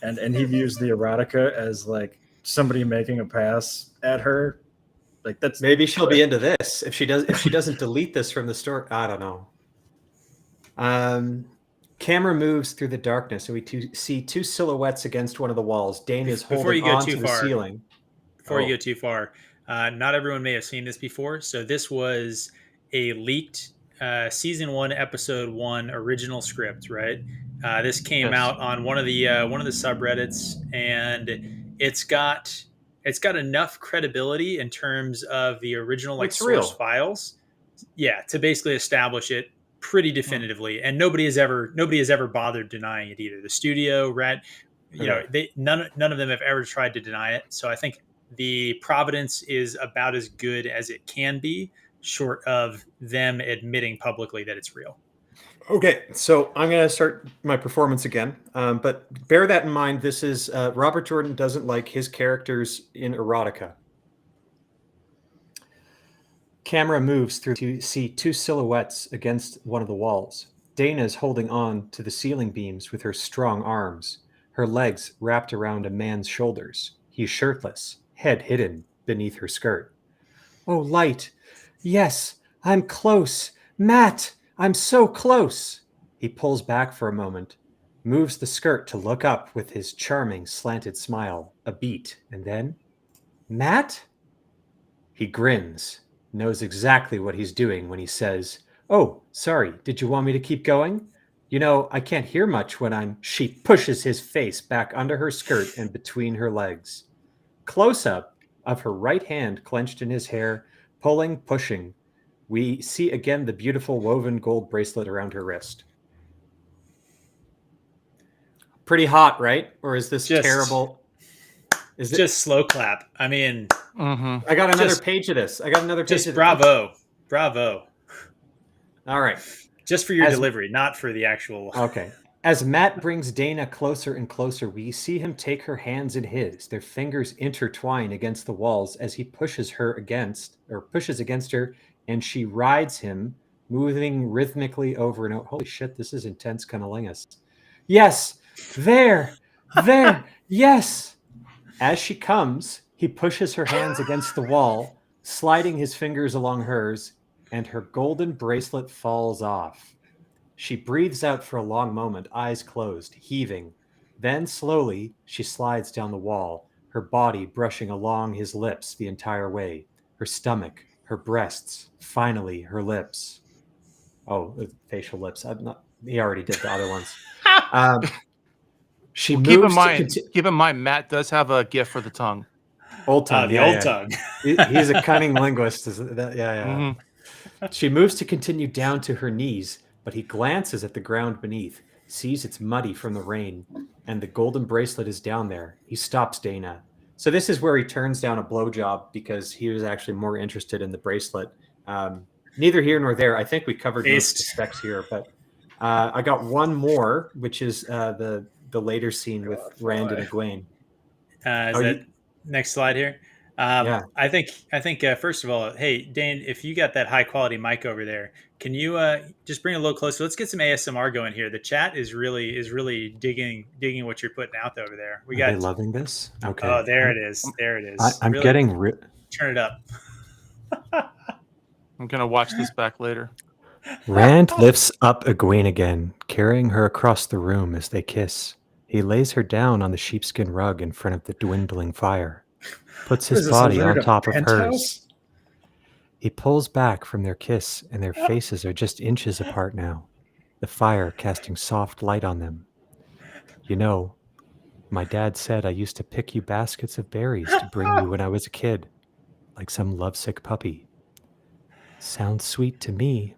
and he views the erotica as like somebody making a pass at her. Like, that's maybe she'll be into this if she doesn't delete this from the story. I don't know. Camera moves through the darkness, and we see two silhouettes against one of the walls. Dane is holding on to the ceiling. Before you go too far, not everyone may have seen this before. So this was a leaked season 1, episode 1 original script, right? This came out on one of the subreddits, and it's got enough credibility in terms of the original source files, to basically establish it pretty definitively. And nobody has ever bothered denying it either. The studio, none of them have ever tried to deny it. So I think the Providence is about as good as it can be, short of them admitting publicly that it's real. Okay, so I'm going to start my performance again, but bear that in mind. This is Robert Jordan doesn't like his characters in erotica. Camera moves through to see two silhouettes against one of the walls. Dana is holding on to the ceiling beams with her strong arms, her legs wrapped around a man's shoulders. He's shirtless, head hidden beneath her skirt. Oh, light. Yes, I'm close. Matt, I'm so close. He pulls back for a moment, moves the skirt to look up with his charming slanted smile, a beat, and then, Matt? He grins, knows exactly what he's doing when he says, oh, sorry, did you want me to keep going? You know, I can't hear much when She pushes his face back under her skirt and between her legs. Close up of her right hand clenched in his hair, pulling, pushing. We see again the beautiful woven gold bracelet around her wrist. Pretty hot, right? Or is this terrible? Is it just slow clap? I mean, I got another page of this. Just bravo. All right. Just for your delivery, not for the actual. Okay. As Matt brings Dana closer and closer, we see him take her hands in his. Their fingers intertwine against the walls as he pushes against her, and she rides him, moving rhythmically over and over. Holy shit, this is intense cunnilingus. Yes, there, yes. As she comes, he pushes her hands against the wall, sliding his fingers along hers, and her golden bracelet falls off. She breathes out for a long moment, eyes closed, heaving. Then slowly, she slides down the wall, her body brushing along his lips the entire way, her stomach, her breasts, finally her lips. Oh, facial lips. He already did the other ones. She Well, moves keep in mind, Matt does have a gift for the tongue. Old tongue. The old tongue. He's a cunning linguist. Yeah. She moves to continue down to her knees, but he glances at the ground beneath, sees it's muddy from the rain, and the golden bracelet is down there. He stops Dana. So this is where he turns down a blowjob because he was actually more interested in the bracelet. Neither here nor there. I think we covered most of the specs here, but I got one more, which is the later scene with Rand and Egwene. Next slide here? Yeah. I think first of all, hey Dane, if you got that high quality mic over there, can you just bring it a little closer? Let's get some ASMR going here. The chat is really digging what you're putting out over there. Are they loving this? Okay. Oh, there it is. I'm really, getting turn it up. I'm gonna watch this back later. Rand lifts up Egwene again, carrying her across the room as they kiss. He lays her down on the sheepskin rug in front of the dwindling fire, puts his body on top of hers. He pulls back from their kiss, and their faces are just inches apart now, the fire casting soft light on them. You know, my dad said I used to pick you baskets of berries to bring you when I was a kid, like some lovesick puppy. Sounds sweet to me.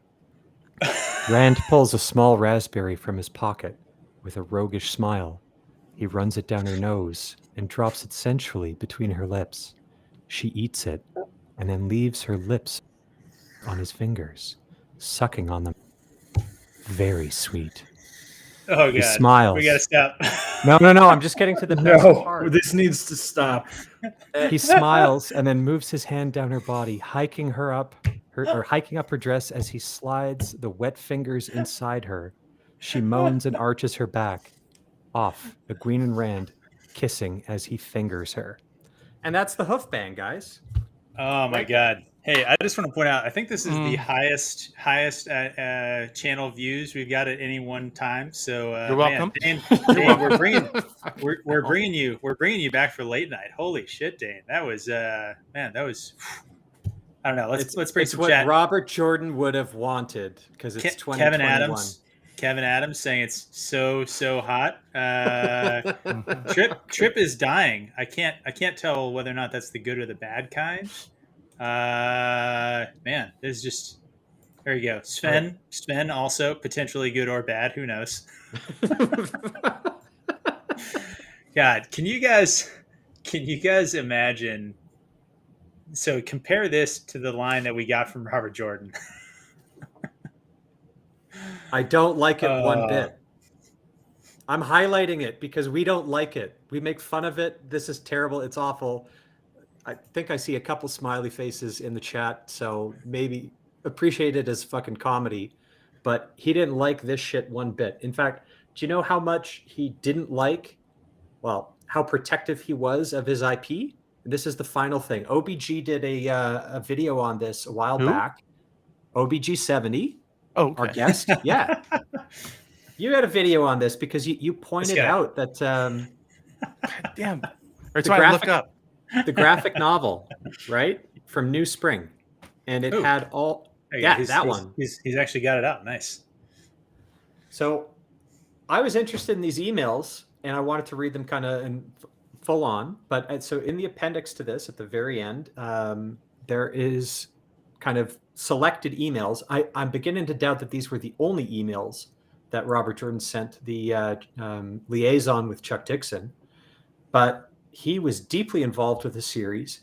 Rand pulls a small raspberry from his pocket with a roguish smile. He runs it down her nose and drops it sensually between her lips. She eats it and then leaves her lips on his fingers, sucking on them. Very sweet. Oh, God. He smiles. We gotta stop. No. I'm just getting to the best part. This needs to stop. He smiles and then moves his hand down her body, hiking up her dress as he slides the wet fingers inside her. She moans and arches her back. Off, Egwene and Rand kissing as he fingers her. And that's the hoof bang, guys. Oh my God. Hey, I just want to point out, I think this is the highest channel views we've got at any one time. So you're welcome. Dane, we're bringing you back for late night. Holy shit, Dane. That was I don't know. Let's bring some what chat. Robert Jordan would have wanted because it's 2021. Kevin Adams saying it's so hot. Trip is dying. I can't tell whether or not that's the good or the bad kind. Man, there's just there you go. Sven also potentially good or bad. Who knows? God, can you guys imagine? So compare this to the line that we got from Robert Jordan. I don't like it one bit. I'm highlighting it because we don't like it. We make fun of it. This is terrible. It's awful. I think I see a couple smiley faces in the chat, so maybe appreciate it as fucking comedy. But he didn't like this shit one bit. In fact, do you know how much he didn't like? Well, how protective he was of his IP? This is the final thing. OBG did a video on this a while back. OBG 70. Oh, okay. Our guest. Yeah. You had a video on this because you pointed out that God damn. That's why I look up. The graphic novel, right? From New Spring. And it had all that one. He's actually got it out. Nice. So I was interested in these emails and I wanted to read them kind of in full on. But so in the appendix to this, at the very end, there is kind of selected emails. I'm beginning to doubt that these were the only emails that Robert Jordan sent the liaison with Chuck Dixon. But he was deeply involved with the series.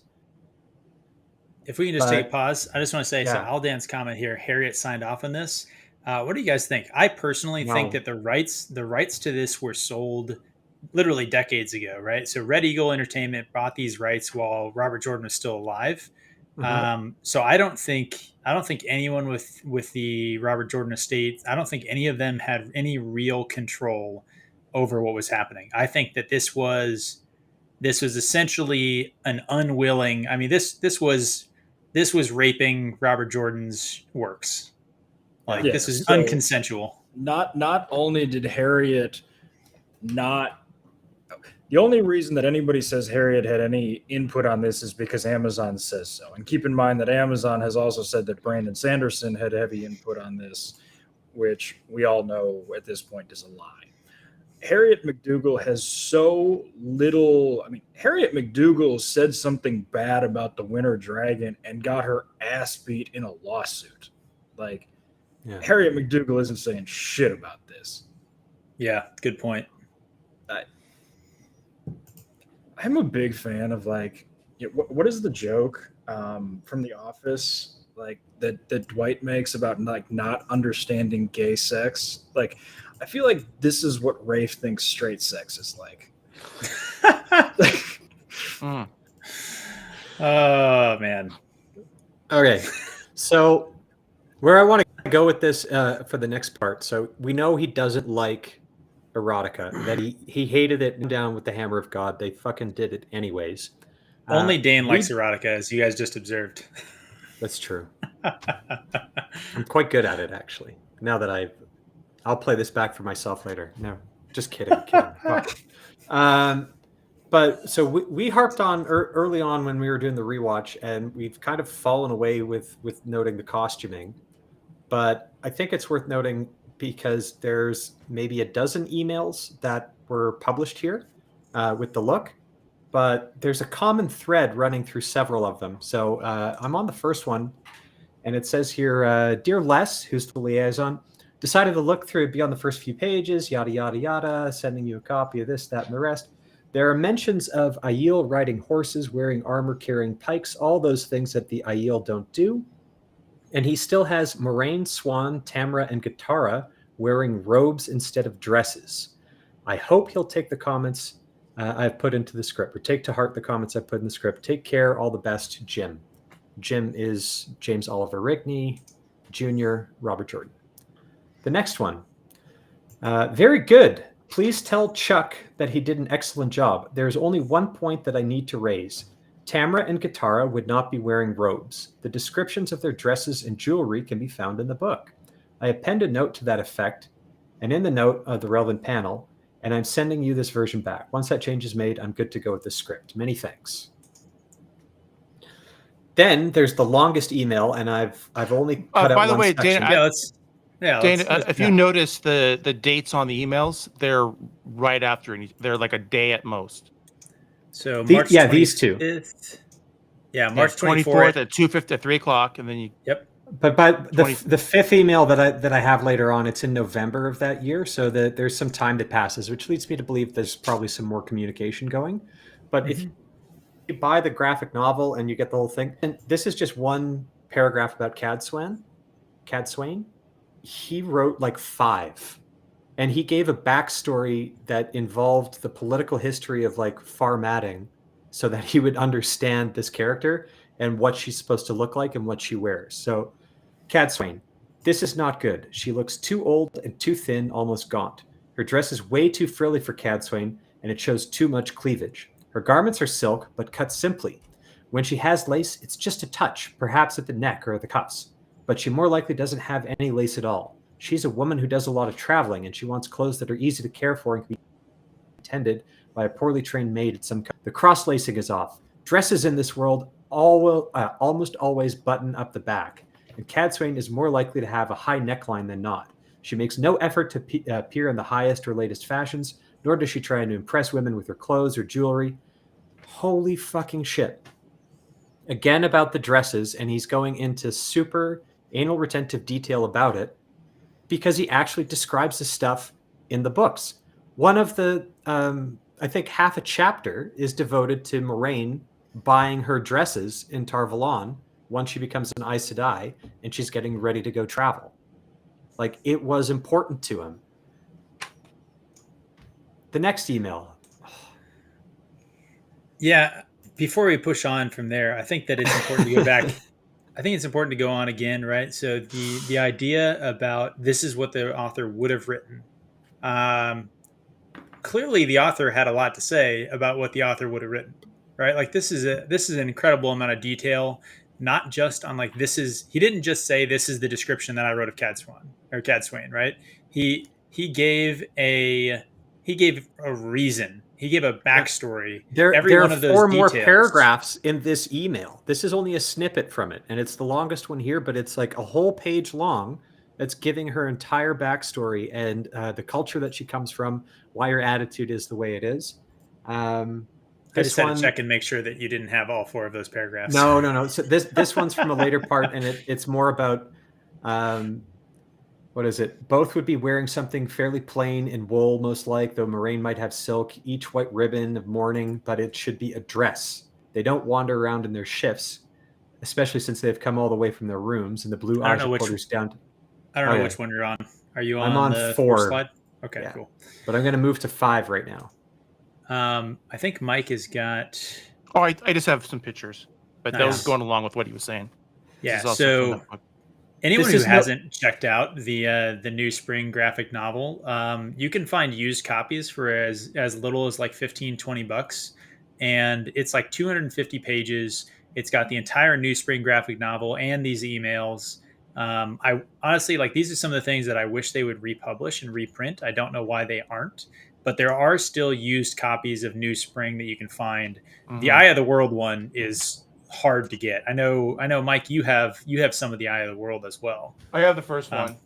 If we can just take a pause, I just want to say, so Aldan's comment here, Harriet signed off on this. What do you guys think? I personally think that the rights to this were sold literally decades ago, right? So Red Eagle Entertainment bought these rights while Robert Jordan was still alive. So I don't think anyone with the Robert Jordan estate, I don't think any of them had any real control over what was happening. I think that this was essentially an unwilling. I mean, this was raping Robert Jordan's works. Like this is unconsensual. Not only did Harriet not The only reason that anybody says Harriet had any input on this is because Amazon says so. And keep in mind that Amazon has also said that Brandon Sanderson had heavy input on this, which we all know at this point is a lie. Harriet McDougal has so little. I mean, Harriet McDougal said something bad about the Winter Dragon and got her ass beat in a lawsuit. Like, Harriet McDougal isn't saying shit about this. Yeah, good point. I'm a big fan of like, what is the joke from The Office, like that Dwight makes about like not understanding gay sex? Like, I feel like this is what Rafe thinks straight sex is like. Oh man. Okay, so where I want to go with this for the next part. So we know he doesn't like erotica, that he hated it down with the hammer of God. They fucking did it anyways. Only Dane likes erotica, as you guys just observed. That's true. I'm quite good at it, actually. Now that I'll play this back for myself later. No, just kidding. But so we harped on early on when we were doing the rewatch, and we've kind of fallen away with noting the costuming. But I think it's worth noting because there's maybe a dozen emails that were published here with the look, but there's a common thread running through several of them. So I'm on the first one, and it says here, Dear Les, who's the liaison, decided to look through it beyond the first few pages, yada, yada, yada, sending you a copy of this, that, and the rest. There are mentions of Aiel riding horses, wearing armor, carrying pikes, all those things that the Aiel don't do. And he still has Moraine, Swain, Tamra, and Katara wearing robes instead of dresses. I hope he'll take the comments I've put into the script, or take to heart the comments I've put in the script. Take care, all the best, Jim. Jim is James Oliver Rigney, Jr., Robert Jordan. The next one. Very good. Please tell Chuck that he did an excellent job. There's only one point that I need to raise. Tamra and Katara would not be wearing robes. The descriptions of their dresses and jewelry can be found in the book. I append a note to that effect, and in the note of the relevant panel, and I'm sending you this version back. Once that change is made, I'm good to go with the script. Many thanks. Then there's the longest email, and I've only cut out by the one way, section. Dana, if you notice the dates on the emails, they're right after, they're like a day at most. So March 25th, these two. March 24th at 2:50 at 3 o'clock, and then you. Yep. But by the fifth email that I have later on, it's in November of that year, so that there's some time that passes, which leads me to believe there's probably some more communication going. But if you buy the graphic novel and you get the whole thing, and this is just one paragraph about Cad Swain. He wrote like 5, and he gave a backstory that involved the political history of like formatting, so that he would understand this character and what she's supposed to look like and what she wears. So, Cad Swain, this is not good. She looks too old and too thin, almost gaunt. Her dress is way too frilly for Cad Swain, and it shows too much cleavage. Her garments are silk, but cut simply. When she has lace, it's just a touch, perhaps at the neck or the cuffs. But she more likely doesn't have any lace at all. She's a woman who does a lot of traveling, and she wants clothes that are easy to care for and can be tended by a poorly trained maid at some. The cross-lacing is off. Dresses in this world almost always button up the back, and Cad Swain is more likely to have a high neckline than not. She makes no effort to appear in the highest or latest fashions, nor does she try to impress women with her clothes or jewelry. Holy fucking shit. Again about the dresses, and he's going into super anal retentive detail about it, because he actually describes the stuff in the books. One of the, I think half a chapter is devoted to Moraine buying her dresses in Tar-Valon once she becomes an Aes Sedai and she's getting ready to go travel. Like, it was important to him. The next email. Yeah, before we push on from there, I think that it's important to go back. I think it's important to go on again, right? So the idea about this is what the author would have written. Clearly, the author had a lot to say about what the author would have written, right? Like, this is an incredible amount of detail, not just on like he didn't just say this is the description that I wrote of Cad Swain, right? He gave a reason. He gave a backstory. There Every are one of those 4 more details. paragraphs in this email. This is only a snippet from it, and it's the longest one here, but it's like a whole page long. That's giving her entire backstory and the culture that she comes from, why her attitude is the way it is. I just had to check and make sure that you didn't have all 4 of those paragraphs. No. So this one's from a later part, and it's more about what is it? Both would be wearing something fairly plain in wool, most like, though Moraine might have silk, each white ribbon of mourning, but it should be a dress. They don't wander around in their shifts, especially since they've come all the way from their rooms, and the blue Aja quarters down. I don't know which one you're on. Are you on? I'm on the 4 slide? Okay, yeah. Cool. But I'm going to move to 5 right now. I think Mike has got. Oh, I just have some pictures, but that was going along with what he was saying. Yeah. So anyone who hasn't checked out the new spring graphic novel, you can find used copies for as little as like $15-20, and it's like 250 pages. It's got the entire new spring graphic novel and these emails. I honestly, like, these are some of the things that I wish they would republish and reprint. I don't know why they aren't, but there are still used copies of New Spring that you can find. Mm-hmm. The Eye of the World one is hard to get. I know, Mike, you have some of the Eye of the World as well. I have the first one.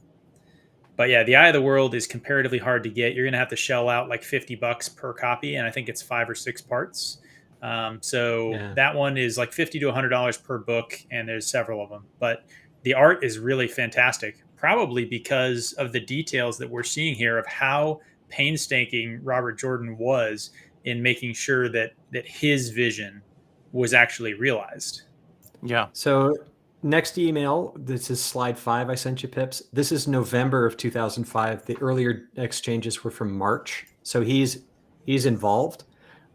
But yeah, the Eye of the World is comparatively hard to get. You're going to have to shell out like $50 per copy, and I think it's 5 or 6 parts. That one is like $50 to $100 per book, and there's several of them. But the art is really fantastic, probably because of the details that we're seeing here of how painstaking Robert Jordan was in making sure that his vision was actually realized. Yeah. So next email, this is slide 5 I sent you, Pips. This is November of 2005. The earlier exchanges were from March. So he's involved.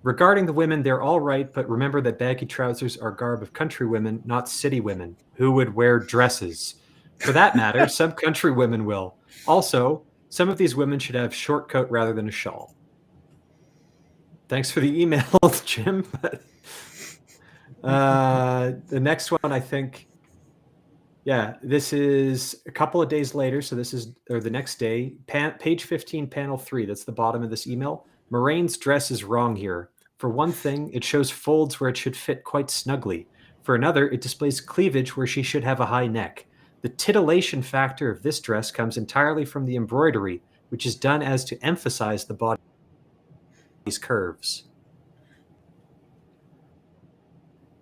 Regarding the women, they're all right, but remember that baggy trousers are garb of country women, not city women, who would wear dresses. For that matter, some country women will. Also, some of these women should have short coat rather than a shawl. Thanks for the email, Jim. The next one, I think, this is a couple of days later. So this is, or the next day, page 15, panel 3. That's the bottom of this email. Moraine's dress is wrong here. For one thing, it shows folds where it should fit quite snugly. For another, it displays cleavage where she should have a high neck. The titillation factor of this dress comes entirely from the embroidery, which is done as to emphasize the body's curves.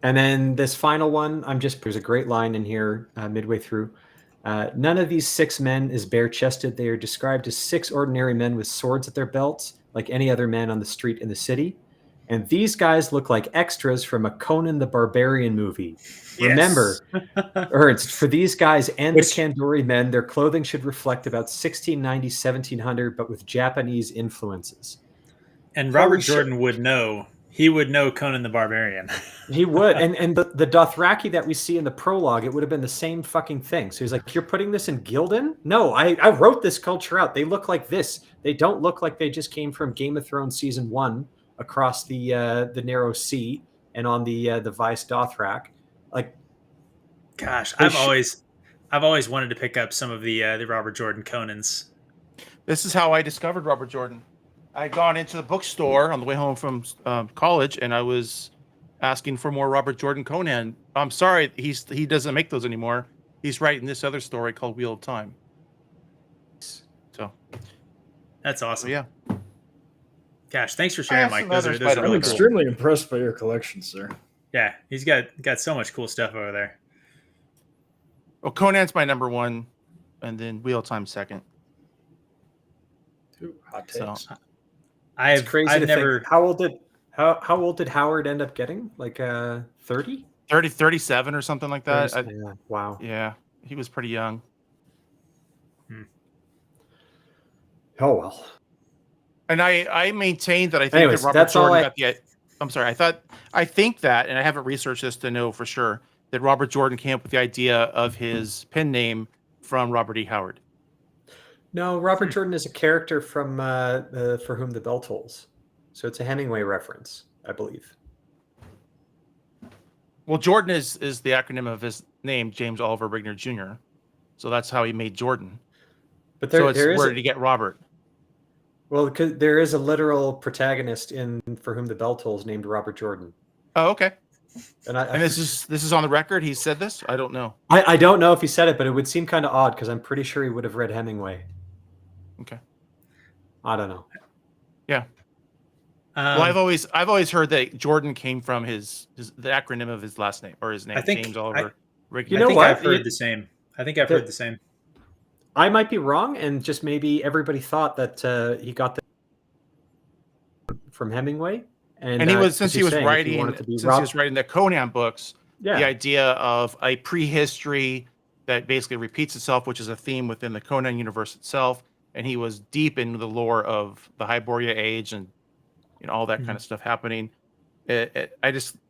And then this final one, there's a great line in here midway through. None of these 6 men is bare-chested. They are described as 6 ordinary men with swords at their belts, like any other man on the street in the city. And these guys look like extras from a Conan the Barbarian movie. Yes. Remember, it's for these guys and the Kandori men, their clothing should reflect about 1690, 1700, but with Japanese influences. And Robert Jordan would know. He would know Conan the Barbarian. He would. And the Dothraki that we see in the prologue, it would have been the same fucking thing. So he's like, you're putting this in Gildan? No, I wrote this culture out. They look like this. They don't look like they just came from Game of Thrones season 1 across the Narrow Sea and on the Vice Dothrak. Like, gosh, I've always wanted to pick up some of the Robert Jordan Conans. This is how I discovered Robert Jordan. I'd gone into the bookstore on the way home from college, and I was asking for more Robert Jordan Conan. I'm sorry, he doesn't make those anymore. He's writing this other story called Wheel of Time. So that's awesome. So, yeah. Gosh, thanks for sharing, Mike. Those are really cool. I'm extremely impressed by your collection, sir. Yeah, he's got so much cool stuff over there. Well, Conan's my number 1, and then Wheel of Time second. Two hot takes. So, I've never. Think, how old did Howard end up getting? Like 30? 37 or something like that. Yeah. Wow. Yeah, he was pretty young. Oh well. And I maintain that I think that Robert Jordan got the. I'm sorry. I think that, and I haven't researched this to know for sure, that Robert Jordan came up with the idea of his pen name from Robert E. Howard. No, Robert Jordan is a character from For Whom the Bell Tolls. So it's a Hemingway reference, I believe. Well, Jordan is the acronym of his name, James Oliver Rigner Jr. So that's how he made Jordan. But where did he get Robert? Well, because there is a literal protagonist in For Whom the Bell Tolls named Robert Jordan. Oh, okay. And this is on the record. He said this. I don't know. I don't know if he said it, but it would seem kind of odd because I'm pretty sure he would have read Hemingway. Okay. I don't know. Yeah. Well, I've always heard that Jordan came from the acronym of his last name or his name, James Oliver. You know what? I've heard the same. I think I've heard the same. I might be wrong, and just maybe everybody thought that he got from Hemingway. And he was since he was writing the Conan books, the idea of a prehistory that basically repeats itself, which is a theme within the Conan universe itself, and he was deep into the lore of the Hyboria Age and all that kind of stuff happening. I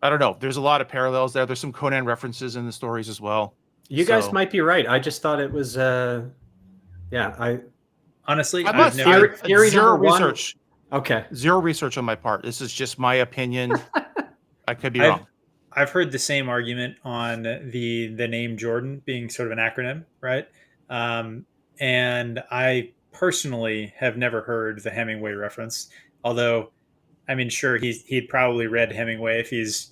don't know. There's a lot of parallels there. There's some Conan references in the stories as well. You guys might be right. I just thought it was honestly, I've never zero research. Okay. Zero research on my part. This is just my opinion. I could be wrong. I've heard the same argument on the name Jordan being sort of an acronym, right? And I personally have never heard the Hemingway reference, although I mean, sure, he'd probably read Hemingway if he's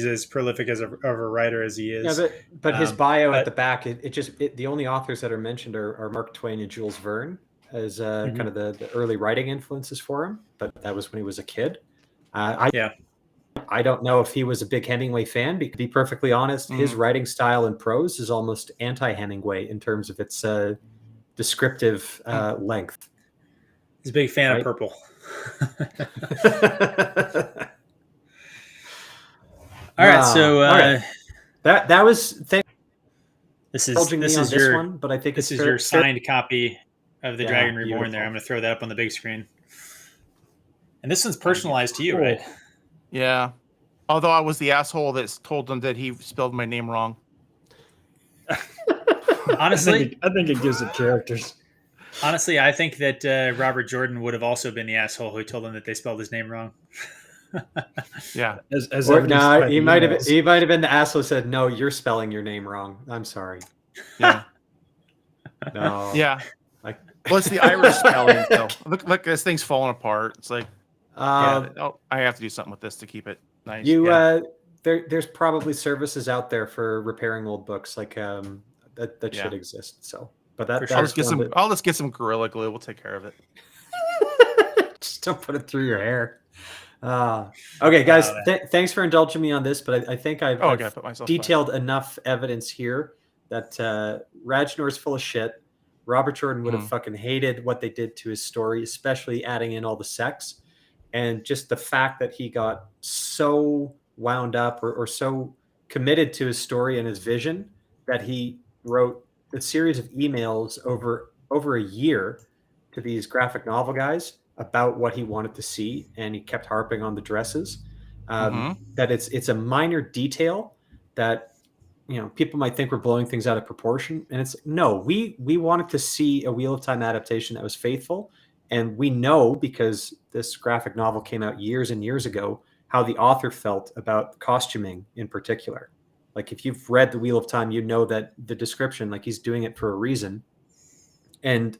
as prolific as of a writer as he is. Yeah, but his bio at the back, the only authors that are mentioned are Mark Twain and Jules Verne as kind of the early writing influences for him. But that was when he was a kid. I don't know if he was a big Hemingway fan. To be perfectly honest, his writing style and prose is almost anti-Hemingway in terms of its descriptive length. He's a big fan of purple. All right, so that was this is your one, but I think this is your signed copy of the Dragon Reborn. Beautiful. There, I'm going to throw that up on the big screen. And this one's personalized to you, right? Yeah. Although I was the asshole that told them that he spelled my name wrong. Honestly, I think it gives it characters. Honestly, I think that Robert Jordan would have also been the asshole who told them that they spelled his name wrong. Yeah. He might have been the asshole who said, "No, you're spelling your name wrong. I'm sorry." Yeah. No. Yeah. Well, it's the Irish spelling. So look, this thing's falling apart. It's like, I have to do something with this to keep it nice. There's probably services out there for repairing old books like that should exist. So. But I'll just get some Gorilla Glue. We'll take care of it. Just don't put it through your hair. Okay, guys, thanks for indulging me on this. But I think I've detailed enough evidence here that Rajnor's full of shit. Robert Jordan would have fucking hated what they did to his story, especially adding in all the sex. And just the fact that he got so wound up or so committed to his story and his vision that he wrote a series of emails over a year to these graphic novel guys about what he wanted to see, and he kept harping on the dresses. That it's a minor detail that people might think we're blowing things out of proportion, and it's no. We wanted to see a Wheel of Time adaptation that was faithful, and we know because this graphic novel came out years and years ago how the author felt about costuming in particular. Like if you've read The Wheel of Time, you know that the description, like he's doing it for a reason. And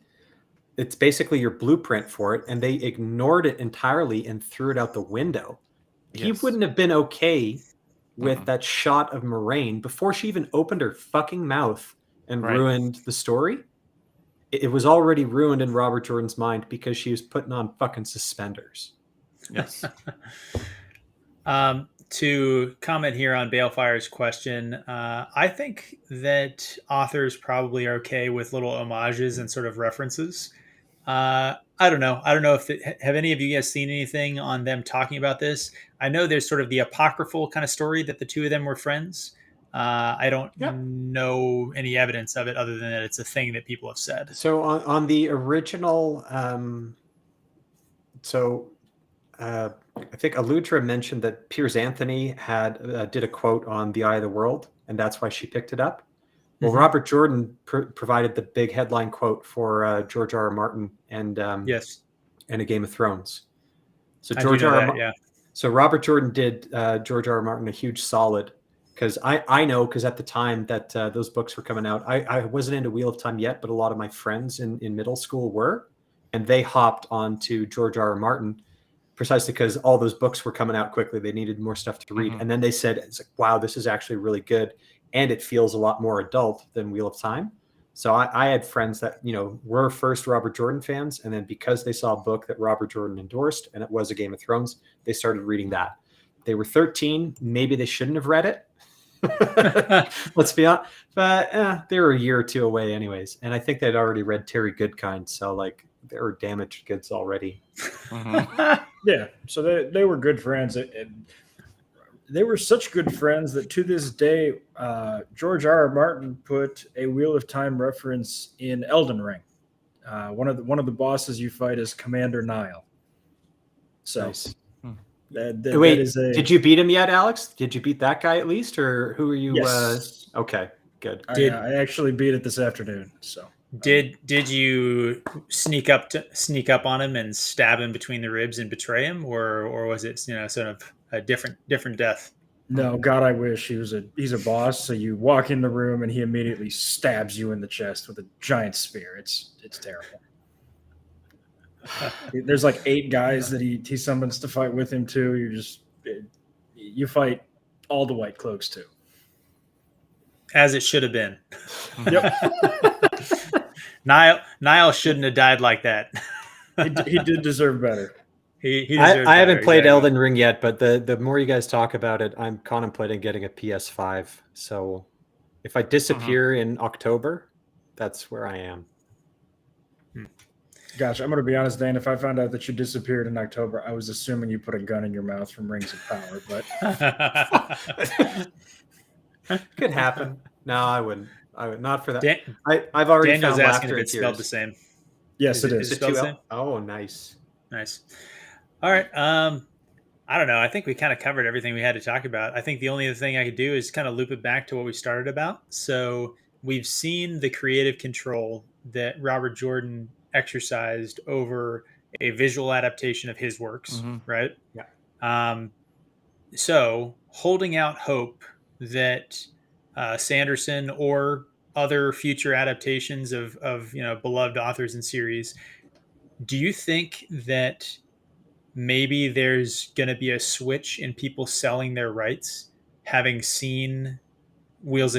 it's basically your blueprint for it. And they ignored it entirely and threw it out the window. Yes. He wouldn't have been okay with that shot of Moraine before she even opened her fucking mouth and ruined the story. It was already ruined in Robert Jordan's mind because she was putting on fucking suspenders. Yes. To comment here on Balefire's question, I think that authors probably are okay with little homages and sort of references. I don't know. I don't know have any of you guys seen anything on them talking about this? I know there's sort of the apocryphal kind of story that the two of them were friends. I don't know any evidence of it other than that it's a thing that people have said. So on the original, I think Aludra mentioned that Piers Anthony did a quote on The Eye of the World, and that's why she picked it up. Well, Robert Jordan provided the big headline quote for George R. R. Martin and A Game of Thrones. So So Robert Jordan did George R. R. Martin a huge solid because I know because at the time that those books were coming out, I wasn't into Wheel of Time yet, but a lot of my friends in middle school were. and they hopped onto George R. R. Martin precisely because all those books were coming out quickly. They needed more stuff to read. And then they said, it's like, wow, this is actually really good. And it feels a lot more adult than Wheel of Time. So I had friends that, were first Robert Jordan fans. And then because they saw a book that Robert Jordan endorsed and it was a Game of Thrones, they started reading that. They were 13. Maybe they shouldn't have read it. Let's be honest. But they were a year or two away anyways. And I think they'd already read Terry Goodkind. So like they were damaged goods already. Yeah. So they were good friends. They were such good friends that to this day, George R. R. Martin put a Wheel of Time reference in Elden Ring. One of the bosses you fight is Commander Nile. So nice. Wait, did you beat him yet, Alex? Did you beat that guy at least, or who are you? Yes. Okay, good. I actually beat it this afternoon. So did you sneak up on him and stab him between the ribs and betray him, or was it sort of a different death? No, God, I wish. He's a boss. So you walk in the room and he immediately stabs you in the chest with a giant spear. It's terrible. There's like 8 guys that he summons to fight with him too. You fight all the White Cloaks too. As it should have been. Yep. Niall shouldn't have died like that. He did deserve better. I haven't played Elden Ring yet, but the more you guys talk about it, I'm contemplating getting a PS5. So if I disappear in October, that's where I am. Gosh, I'm going to be honest, Dan. If I found out that you disappeared in October, I was assuming you put a gun in your mouth from Rings of Power. But could happen. No, I wouldn't. I would not for that. I've already Daniel's found asking if laughter it's spelled the same. Yes, it is. Is it spelled the same? Oh, nice. All right. I don't know. I think we kind of covered everything we had to talk about. I think the only other thing I could do is kind of loop it back to what we started about. So we've seen the creative control that Robert Jordan exercised over a visual adaptation of his works, right? Yeah. So holding out hope that Sanderson or other future adaptations of beloved authors and series, do you think that maybe there's going to be a switch in people selling their rights, having seen Rings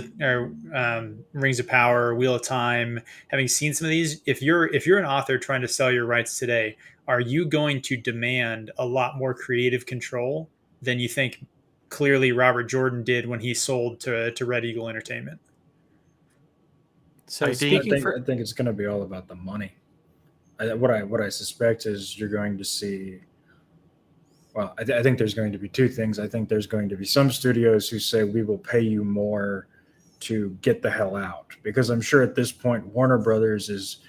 of Power, Wheel of Time, having seen some of these? If you're an author trying to sell your rights today, are you going to demand a lot more creative control than you think clearly Robert Jordan did when he sold to Red Eagle Entertainment? So I think it's going to be all about the money. What I suspect is you're going to see. Well, I think there's going to be 2 things. I think there's going to be some studios who say we will pay you more to get the hell out, because I'm sure at this point Warner Brothers is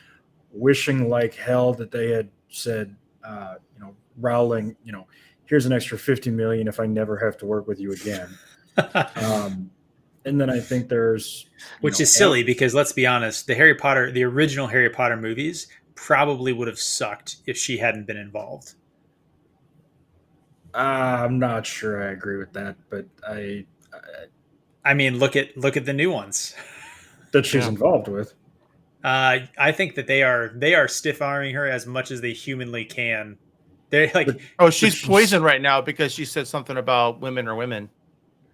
wishing like hell that they had said, Rowling, here's an extra $50 million if I never have to work with you again. And then I think there's, which is silly because let's be honest, the original Harry Potter movies probably would have sucked if she hadn't been involved. I'm not sure I agree with that, but I mean, look at the new ones that she's involved with. I think that they are stiff-arming her as much as they humanly can. They're like, she's poisoned right now because she said something about women are women,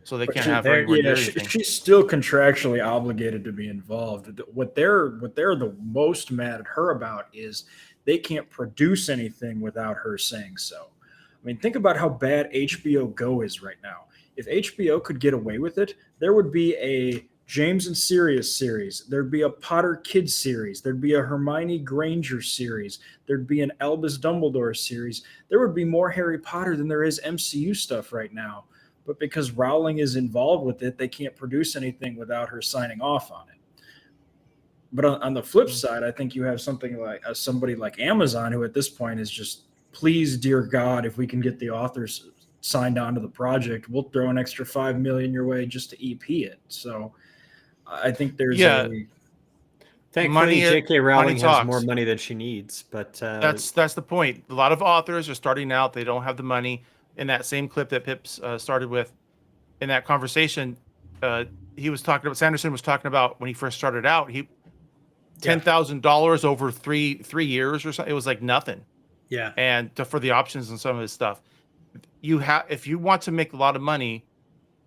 so they can't have her. Yeah, she's still contractually obligated to be involved. What they're the most mad at her about is they can't produce anything without her saying so. I mean, think about how bad HBO Go is right now. If HBO could get away with it, there would be a James and Sirius series. There'd be a Potter Kids series. There'd be a Hermione Granger series. There'd be an Albus Dumbledore series. There would be more Harry Potter than there is MCU stuff right now. But because Rowling is involved with it, they can't produce anything without her signing off on it. But on the flip side, I think you have something like somebody like Amazon, who at this point is just, please, dear God, if we can get the authors signed onto the project, we'll throw an extra $5 million your way just to EP it. So I think there's thankfully J.K. Rowling has more money than she needs, but that's the point. A lot of authors are starting out; they don't have the money. In that same clip that Pips started with, in that conversation, he was talking about Sanderson was talking about when he first started out. $10,000 over three years or something. It was like nothing. Yeah. And for the options and some of his stuff, if you want to make a lot of money,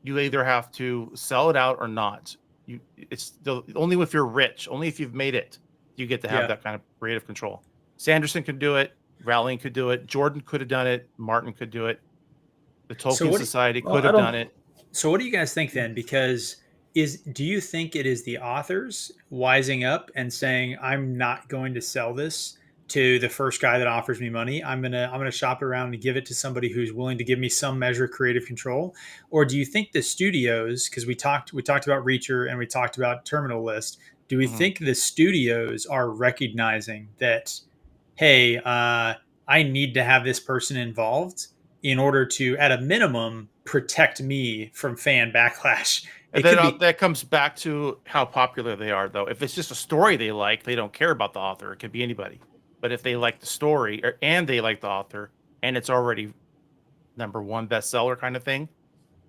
you either have to sell it out or not. It's only if you're rich, only if you've made it, you get to have that kind of creative control. Sanderson could do it. Rowling could do it. Jordan could have done it. Martin could do it. The Tolkien Society could have done it. So what do you guys think then? Because do you think it is the authors wising up and saying, I'm not going to sell this to the first guy that offers me money? I'm gonna shop around and give it to somebody who's willing to give me some measure of creative control. Or do you think the studios, because we talked about Reacher and we talked about Terminal List, do we think the studios are recognizing that, hey, I need to have this person involved in order to, at a minimum, protect me from fan backlash? That comes back to how popular they are, though. If it's just a story they like, they don't care about the author. It could be anybody. But if they like the story and they like the author and it's already #1 bestseller kind of thing,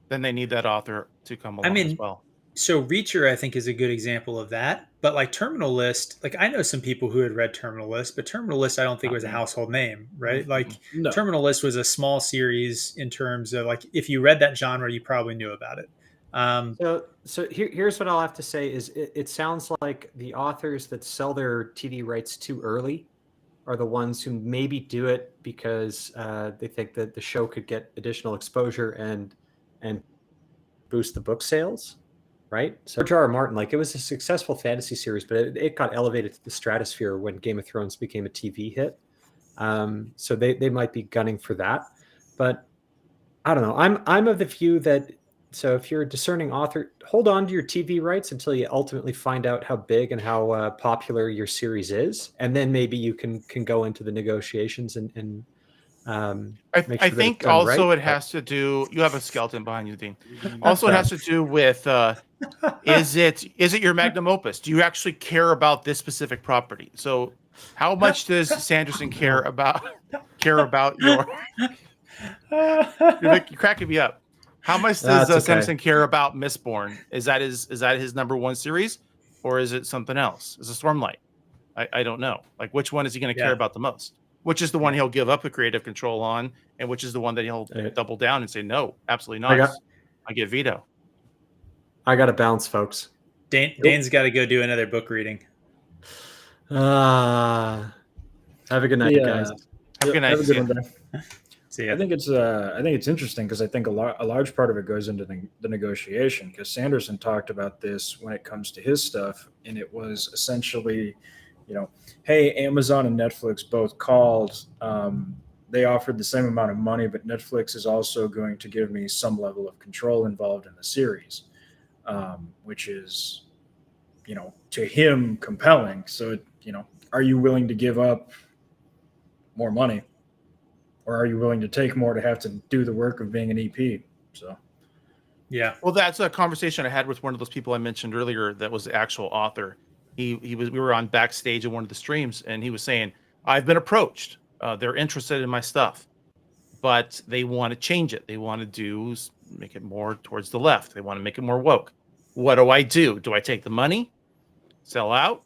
then they need that author to come along as well. So Reacher, I think, is a good example of that. But like Terminal List, like I know some people who had read Terminal List, but Terminal List I don't think was a household name, right? Like Terminal List was a small series in terms of like if you read that genre, you probably knew about it. So here's what I'll have to say is it sounds like the authors that sell their TV rights too early are the ones who maybe do it because they think that the show could get additional exposure and boost the book sales, right? So George R. R. Martin, like it was a successful fantasy series, but it got elevated to the stratosphere when Game of Thrones became a TV hit. So they might be gunning for that, but I don't know. I'm of the view that so if you're a discerning author, hold on to your TV rights until you ultimately find out how big and how popular your series is, and then maybe you can go into the negotiations and I think also it has to do. You have a skeleton behind you, Dean. Also, it has to do with is it your magnum opus? Do you actually care about this specific property? So, how much does Sanderson care about your? You're cracking me up. How much does Sanderson care about Mistborn? Is that his #1 series, or is it something else? Is it Stormlight? I don't know. Like, which one is he going to care about the most? Which is the one he'll give up the creative control on, and which is the one that he'll double down and say, no, absolutely not. I get veto. I got to bounce, folks. Dane's got to go do another book reading. Have a good night, guys. Have a good night. See ya. I think it's interesting because I think a large part of it goes into the negotiation, because Sanderson talked about this when it comes to his stuff, and it was essentially, hey, Amazon and Netflix both called. They offered the same amount of money, but Netflix is also going to give me some level of control involved in the series, which is, to him compelling. So, are you willing to give up more money? Or are you willing to take more to have to do the work of being an EP? So, yeah. Well, that's a conversation I had with one of those people I mentioned earlier that was the actual author. We were on backstage in one of the streams, and he was saying, I've been approached. They're interested in my stuff, but they want to change it. They want to make it more towards the left. They want to make it more woke. What do? Do I take the money, sell out,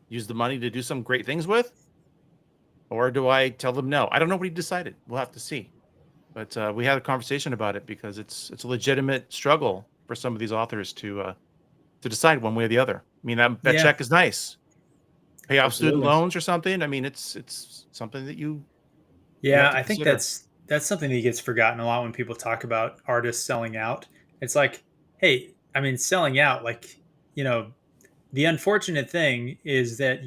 use the money to do some great things with? Or do I tell them no? I don't know what he decided. We'll have to see. But we had a conversation about it because it's a legitimate struggle for some of these authors to decide one way or the other. I mean, that check is nice. Pay off student loans or something. I mean, it's something that you. Yeah, I think that's something that gets forgotten a lot when people talk about artists selling out. It's like, hey, I mean, selling out, like, the unfortunate thing is that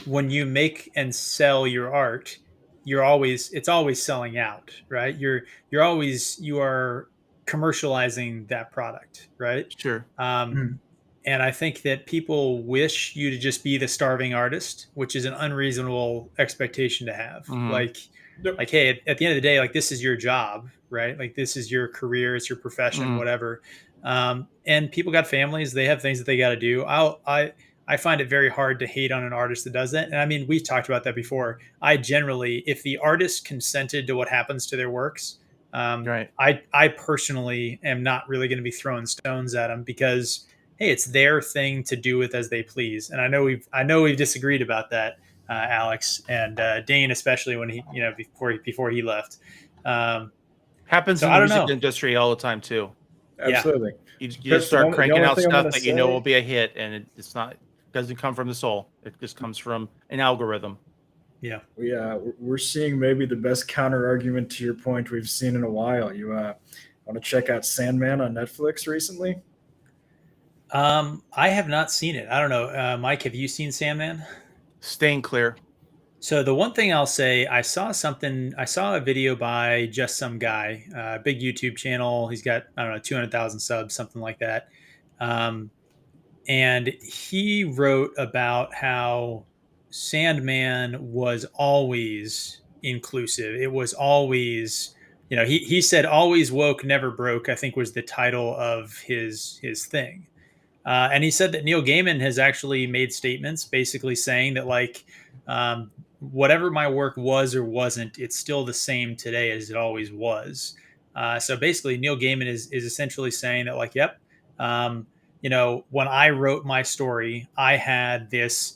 when you make and sell your art, it's always selling out, right? You are commercializing that product, right? Sure. And I think that people wish you to just be the starving artist, which is an unreasonable expectation to have. Mm-hmm. Like, hey, at the end of the day, like, this is your job, right? Like, this is your career, it's your profession, whatever. And people got families, they have things that they got to do. I find it very hard to hate on an artist that does that. And I mean, we've talked about that before. I generally, if the artist consented to what happens to their works, right. I personally am not really going to be throwing stones at them, because hey, it's their thing to do with as they please. And I know we've disagreed about that, Alex and Dane, especially when he, before he left. Happens So in I the don't music know. industry all the time too. Absolutely. You just Chris, start the cranking only out thing I'm stuff gonna that you know say- will be a hit, and it's not doesn't come from the soul. It just comes from an algorithm. Yeah. We're seeing maybe the best counter argument to your point we've seen in a while. You want to check out Sandman on Netflix recently? I have not seen it. I don't know. Mike, have you seen Sandman? Staying clear. So the one thing I'll say, I saw a video by just some guy, big YouTube channel. He's got, I don't know, 200,000 subs, something like that. And he wrote about how Sandman was always inclusive. It was always, he said always woke, never broke, I think was the title of his thing. And he said that Neil Gaiman has actually made statements basically saying that, like, whatever my work was or wasn't, it's still the same today as it always was. So basically, Neil Gaiman is essentially saying that, like, yep, when I wrote my story, I had this,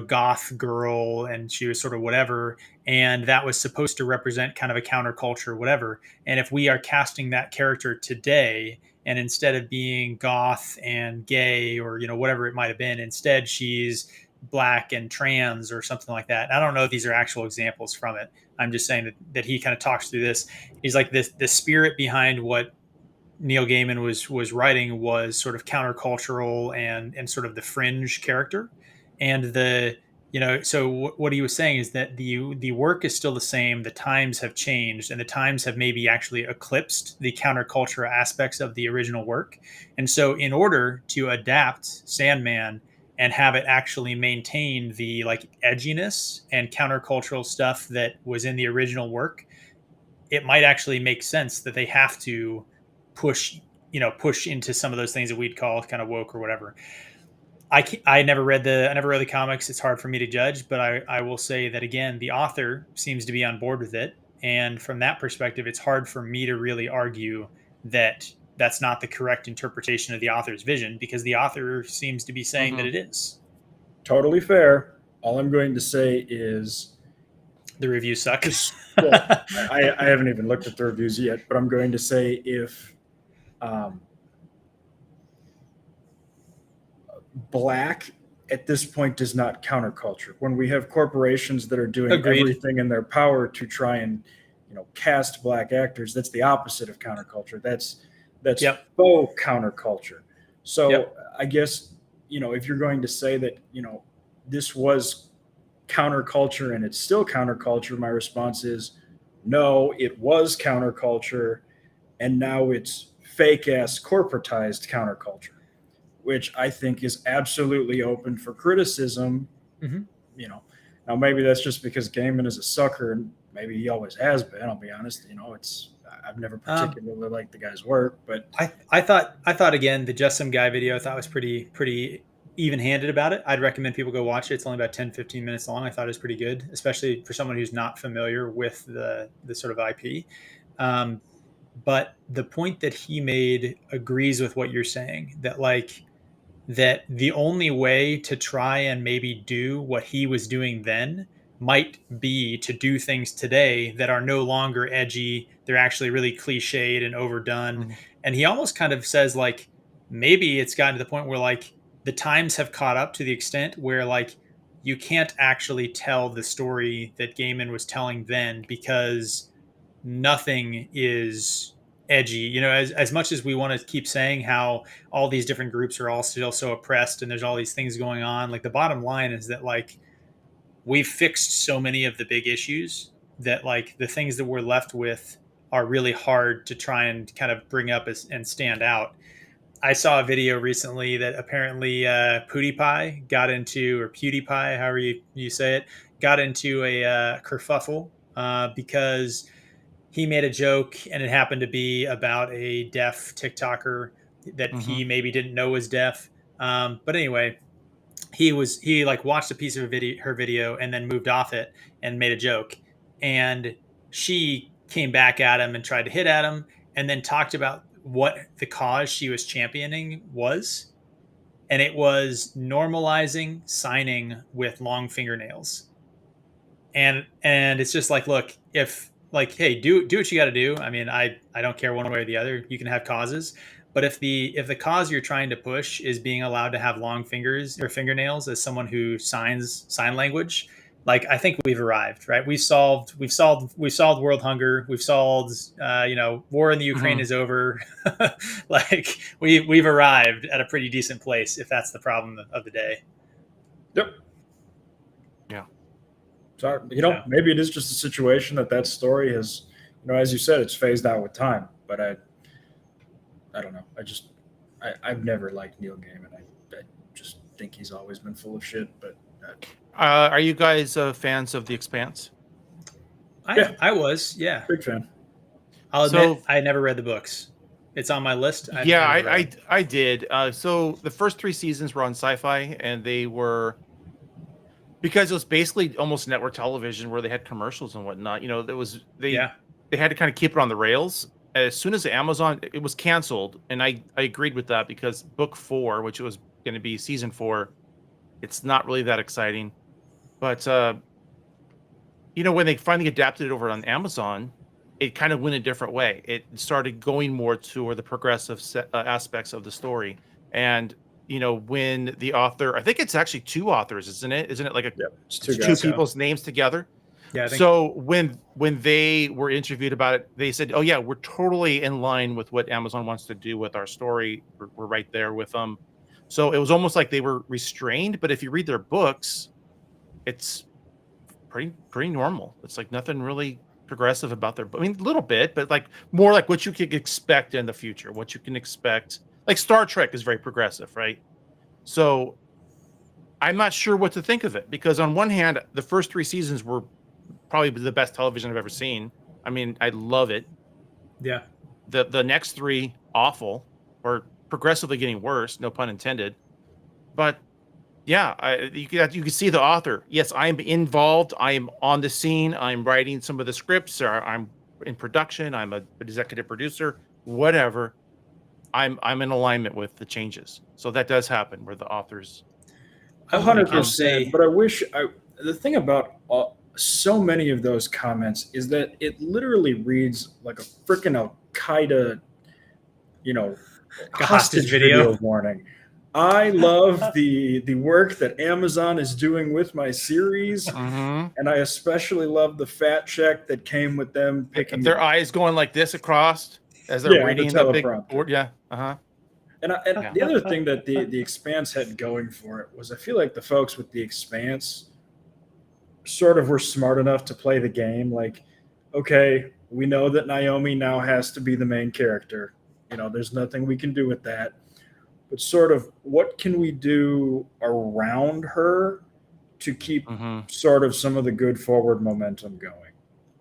goth girl, and she was sort of whatever, and that was supposed to represent kind of a counterculture, whatever. And if we are casting that character today, and instead of being goth and gay or whatever it might have been, instead she's black and trans or something like that. I don't know if these are actual examples from it. I'm just saying that he kind of talks through this. He's like, the spirit behind what Neil Gaiman was writing was sort of countercultural and sort of the fringe character. And so what he was saying is that the work is still the same, the times have changed, and the times have maybe actually eclipsed the counterculture aspects of the original work. And so in order to adapt Sandman and have it actually maintain the, like, edginess and countercultural stuff that was in the original work, it might actually make sense that they have to push into some of those things that we'd call kind of woke or whatever. I never read the comics. It's hard for me to judge, but I will say that, again, the author seems to be on board with it. And from that perspective, it's hard for me to really argue that that's not the correct interpretation of the author's vision, because the author seems to be saying that it is. Totally fair. All I'm going to say is the reviews suck. Well, I haven't even looked at the reviews yet, but I'm going to say if black at this point does not counterculture. When we have corporations that are doing everything in their power to try and cast black actors, that's the opposite of counterculture. That's faux counterculture. So I guess if you're going to say that this was counterculture and it's still counterculture, my response is no, it was counterculture, and now it's fake ass corporatized counterculture, which I think is absolutely open for criticism. Now maybe that's just because Gaiman is a sucker, and maybe he always has been. I'll be honest. I've never particularly liked the guy's work, but I thought again, the Just Some Guy video I thought was pretty even-handed about it. I'd recommend people go watch it. It's only about 10-15 minutes long. I thought it was pretty good, especially for someone who's not familiar with the sort of IP. But the point that he made agrees with what you're saying, that the only way to try and maybe do what he was doing then might be to do things today that are no longer edgy. They're actually really cliched and overdone. And he almost kind of says, like, maybe it's gotten to the point where, like, the times have caught up to the extent where, like, you can't actually tell the story that Gaiman was telling then, because nothing is edgy. As much as we want to keep saying how all these different groups are all still so oppressed and there's all these things going on, like, the bottom line is that, like, we've fixed so many of the big issues that, like, the things that we're left with are really hard to try and kind of bring up and stand out. I saw a video recently that apparently PewDiePie got into, or PewDiePie, however you say it, got into a kerfuffle because he made a joke, and it happened to be about a deaf TikToker that he maybe didn't know was deaf. But anyway, he watched a piece of her video and then moved off it and made a joke. And she came back at him and tried to hit at him, and then talked about what the cause she was championing was. and it was normalizing signing with long fingernails. And it's just like, look, if like, hey, do what you got to do. I mean, I don't care one way or the other. You can have causes, but if the cause you're trying to push is being allowed to have long fingers or fingernails as someone who signs sign language, like I think we've arrived, right? We've solved world hunger. We've solved, war in the Ukraine is over. Like we've arrived at a pretty decent place if that's the problem of the day. Yep. Yeah. So maybe it is just a situation that story has, as you said, it's phased out with time. But I don't know. I've never liked Neil Gaiman. I just think he's always been full of shit. But are you guys fans of The Expanse? I was, yeah, big fan. I'll admit I never read the books. It's on my list. I did. So the first 3 seasons were on Sci-Fi, and they were, because it was basically almost network television where they had commercials and whatnot. They had to kind of keep it on the rails. As soon as Amazon, it was canceled, and I agreed with that, because book 4, which was going to be season 4, it's not really that exciting. But when they finally adapted it over on Amazon, it kind of went a different way. It started going more toward the progressive aspects of the story. And when the author, I think it's actually 2 authors, isn't it? Isn't it like it's 2 people's names together? Yeah. So when they were interviewed about it, they said, "Oh yeah, we're totally in line with what Amazon wants to do with our story. We're right there with them." So it was almost like they were restrained. But if you read their books, it's pretty normal. It's like nothing really progressive about their. I mean, a little bit, but like more like what you could expect in the future. What you can expect, like Star Trek is very progressive, right? So I'm not sure what to think of it, because on one hand, the first 3 seasons were probably the best television I've ever seen. I mean, I love it. Yeah. The next 3, awful, or progressively getting worse, no pun intended. But yeah, you can see the author. Yes, I'm involved. I am on the scene. I'm writing some of the scripts, or I'm in production. I'm an executive producer, whatever. I'm in alignment with the changes. So that does happen where the authors. 100%. But I wish the thing about so many of those comments is that it literally reads like a freaking Al Qaeda, hostage video warning. I love the work that Amazon is doing with my series, and I especially love the fat check that came with them picking their eyes going like this across as they're reading the big board. Yeah. And the other thing that the Expanse had going for it was, I feel like the folks with the Expanse sort of were smart enough to play the game. Like, okay, we know that Naomi now has to be the main character. There's nothing we can do with that. But sort of, what can we do around her to keep sort of some of the good forward momentum going?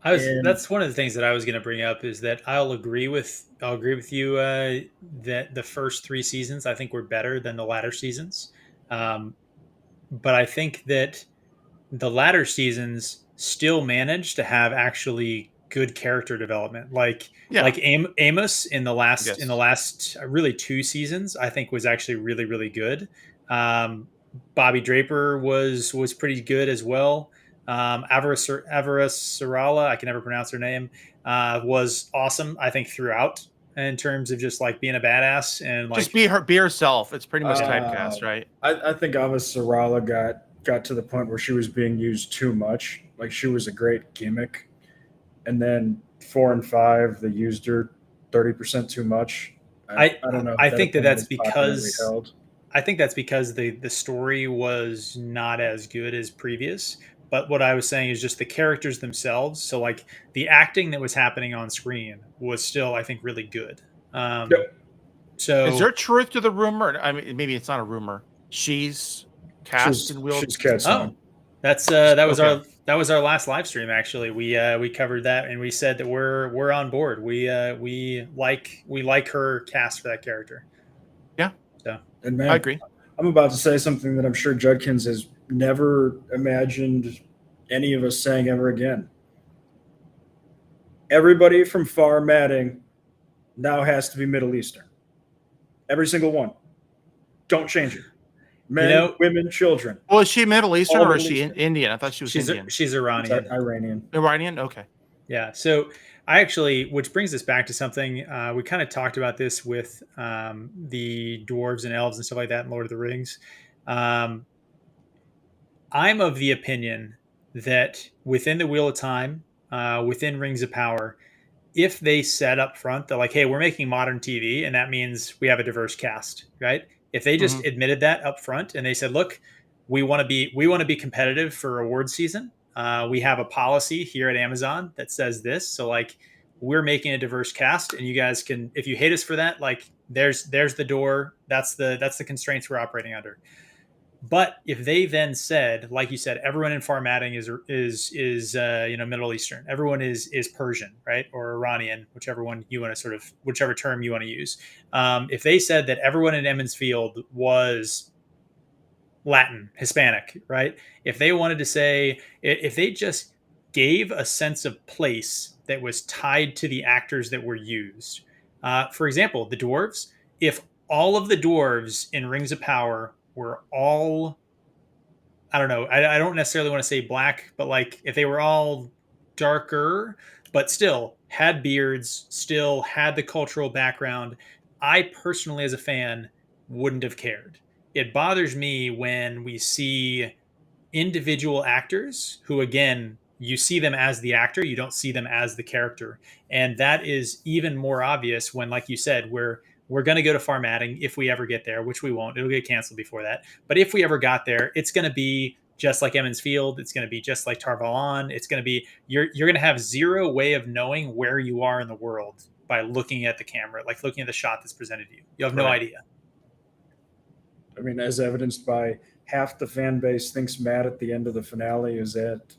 That's one of the things that I was going to bring up, is that I'll agree with you that the first 3 seasons I think were better than the latter seasons, but I think that the latter seasons still managed to have actually good character development. Like Amos in the last really 2 seasons, I think was actually really, really good. Bobby Draper was pretty good as well. Avara Sarala, I can never pronounce her name, was awesome, I think, throughout, in terms of just like being a badass and like just be herself. It's pretty much typecast, right? I think Ava Sarala got to the point where she was being used too much. Like, she was a great gimmick, and then 4 and 5 they used her 30% too much. I don't know. I think that's because the story was not as good as previous. But what I was saying is just the characters themselves. So like the acting that was happening on screen was still, I think, really good. So is there truth to the rumor? I mean, maybe it's not a rumor. She's cast and wheeled. She's cast on. That's that was our last live stream. Actually, we covered that, and we said that we're on board. We like her cast for that character. Yeah. So, and man, I agree. I'm about to say something that I'm sure Judkins has never imagined any of us saying ever again. Everybody from Formatting now has to be Middle Eastern. Every single one. Don't change it. Men, women, children. Well, is she Middle Eastern All or is Middle she Eastern. Indian? I thought she was Indian. She's Iranian. Iranian. Iranian? Okay. Yeah. So I actually, which brings us back to something we kind of talked about this with the dwarves and elves and stuff like that in Lord of the Rings. I'm of the opinion that within the Wheel of Time, within Rings of Power, if they said up front that like, hey, we're making modern TV, and that means we have a diverse cast, right? If they just admitted that up front and they said, look, we want to be competitive for award season. We have a policy here at Amazon that says this. So like, we're making a diverse cast, and you guys can, if you hate us for that, like there's the door. That's the constraints we're operating under. But if they then said, like you said, everyone in Farmatting is Middle Eastern, everyone is Persian, right, or Iranian, whichever one you want to whichever term you want to use. If they said that everyone in Emmons Field was Latin, Hispanic, right? If they wanted to say, if they just gave a sense of place that was tied to the actors that were used, for example, the dwarves. If all of the dwarves in Rings of Power were all, I don't know, I don't necessarily want to say black, but like if they were all darker, but still had beards, still had the cultural background, I personally as a fan wouldn't have cared. It bothers me when we see individual actors who, again, you see them as the actor, you don't see them as the character. And that is even more obvious when, like you said, we're going to go to Farmatting if we ever get there, which we won't. It'll get canceled before that. But if we ever got there, it's going to be just like Emmons Field. It's going to be just like Tar Valon. It's going to be, you're going to have zero way of knowing where you are in the world by looking at the camera, like looking at the shot that's presented to you. You have no idea. I mean, as evidenced by half the fan base thinks Matt at the end of the finale is at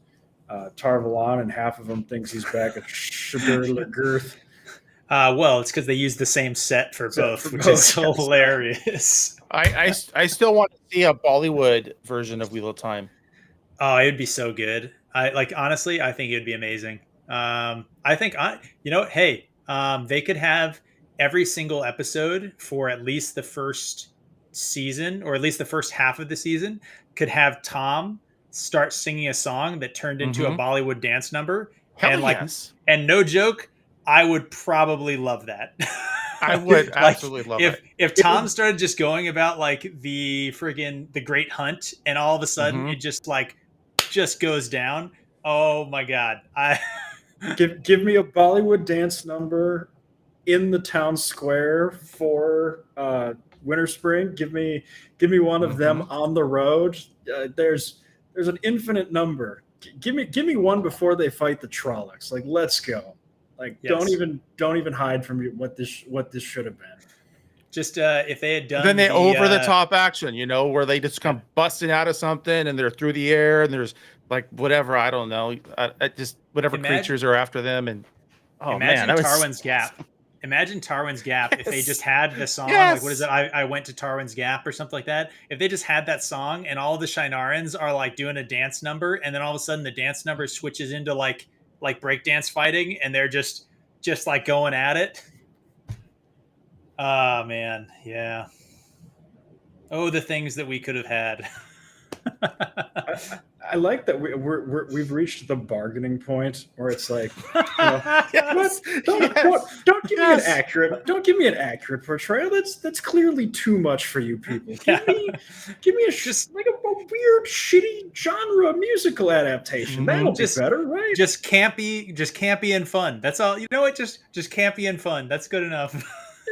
Tar Valon, and half of them thinks he's back at Shadur Girth. Well, it's because they use the same set for both, which is hilarious. I still want to see a Bollywood version of Wheel of Time. Oh, it would be so good. Honestly, I think it would be amazing. Hey, they could have every single episode for at least the first season, or at least the first half of the season, could have Tom start singing a song that turned into a Bollywood dance number. And no joke, I would probably love that. I would absolutely love it. If Tom started just going about like the Great Hunt, and all of a sudden it just goes down. Oh my God. Give me a Bollywood dance number in the town square for Winter Spring. Give me one of them on the road. There's an infinite number. Give me one before they fight the Trollocs. Like, let's go. Like, yes. don't even hide from what this should have been. Just if they had done then they over the top action, where they just come busting out of something and they're through the air and there's like whatever, I don't know, just whatever creatures are after them. And imagine Tarwin's Gap. Imagine Tarwin's Gap if they just had the song, like what is it? I went to Tarwin's Gap or something like that. If they just had that song and all the Shinarans are like doing a dance number, and then all of a sudden the dance number switches into like breakdance fighting, and they're just like going at it. Oh man, yeah. Oh, the things that we could have had. I like that we've reached the bargaining point where it's like, don't give me an accurate portrayal. That's clearly too much for you people. Give me a weird, shitty genre musical adaptation. That'll be better, right? Just campy and fun. That's all. You know what? Just campy and fun. That's good enough.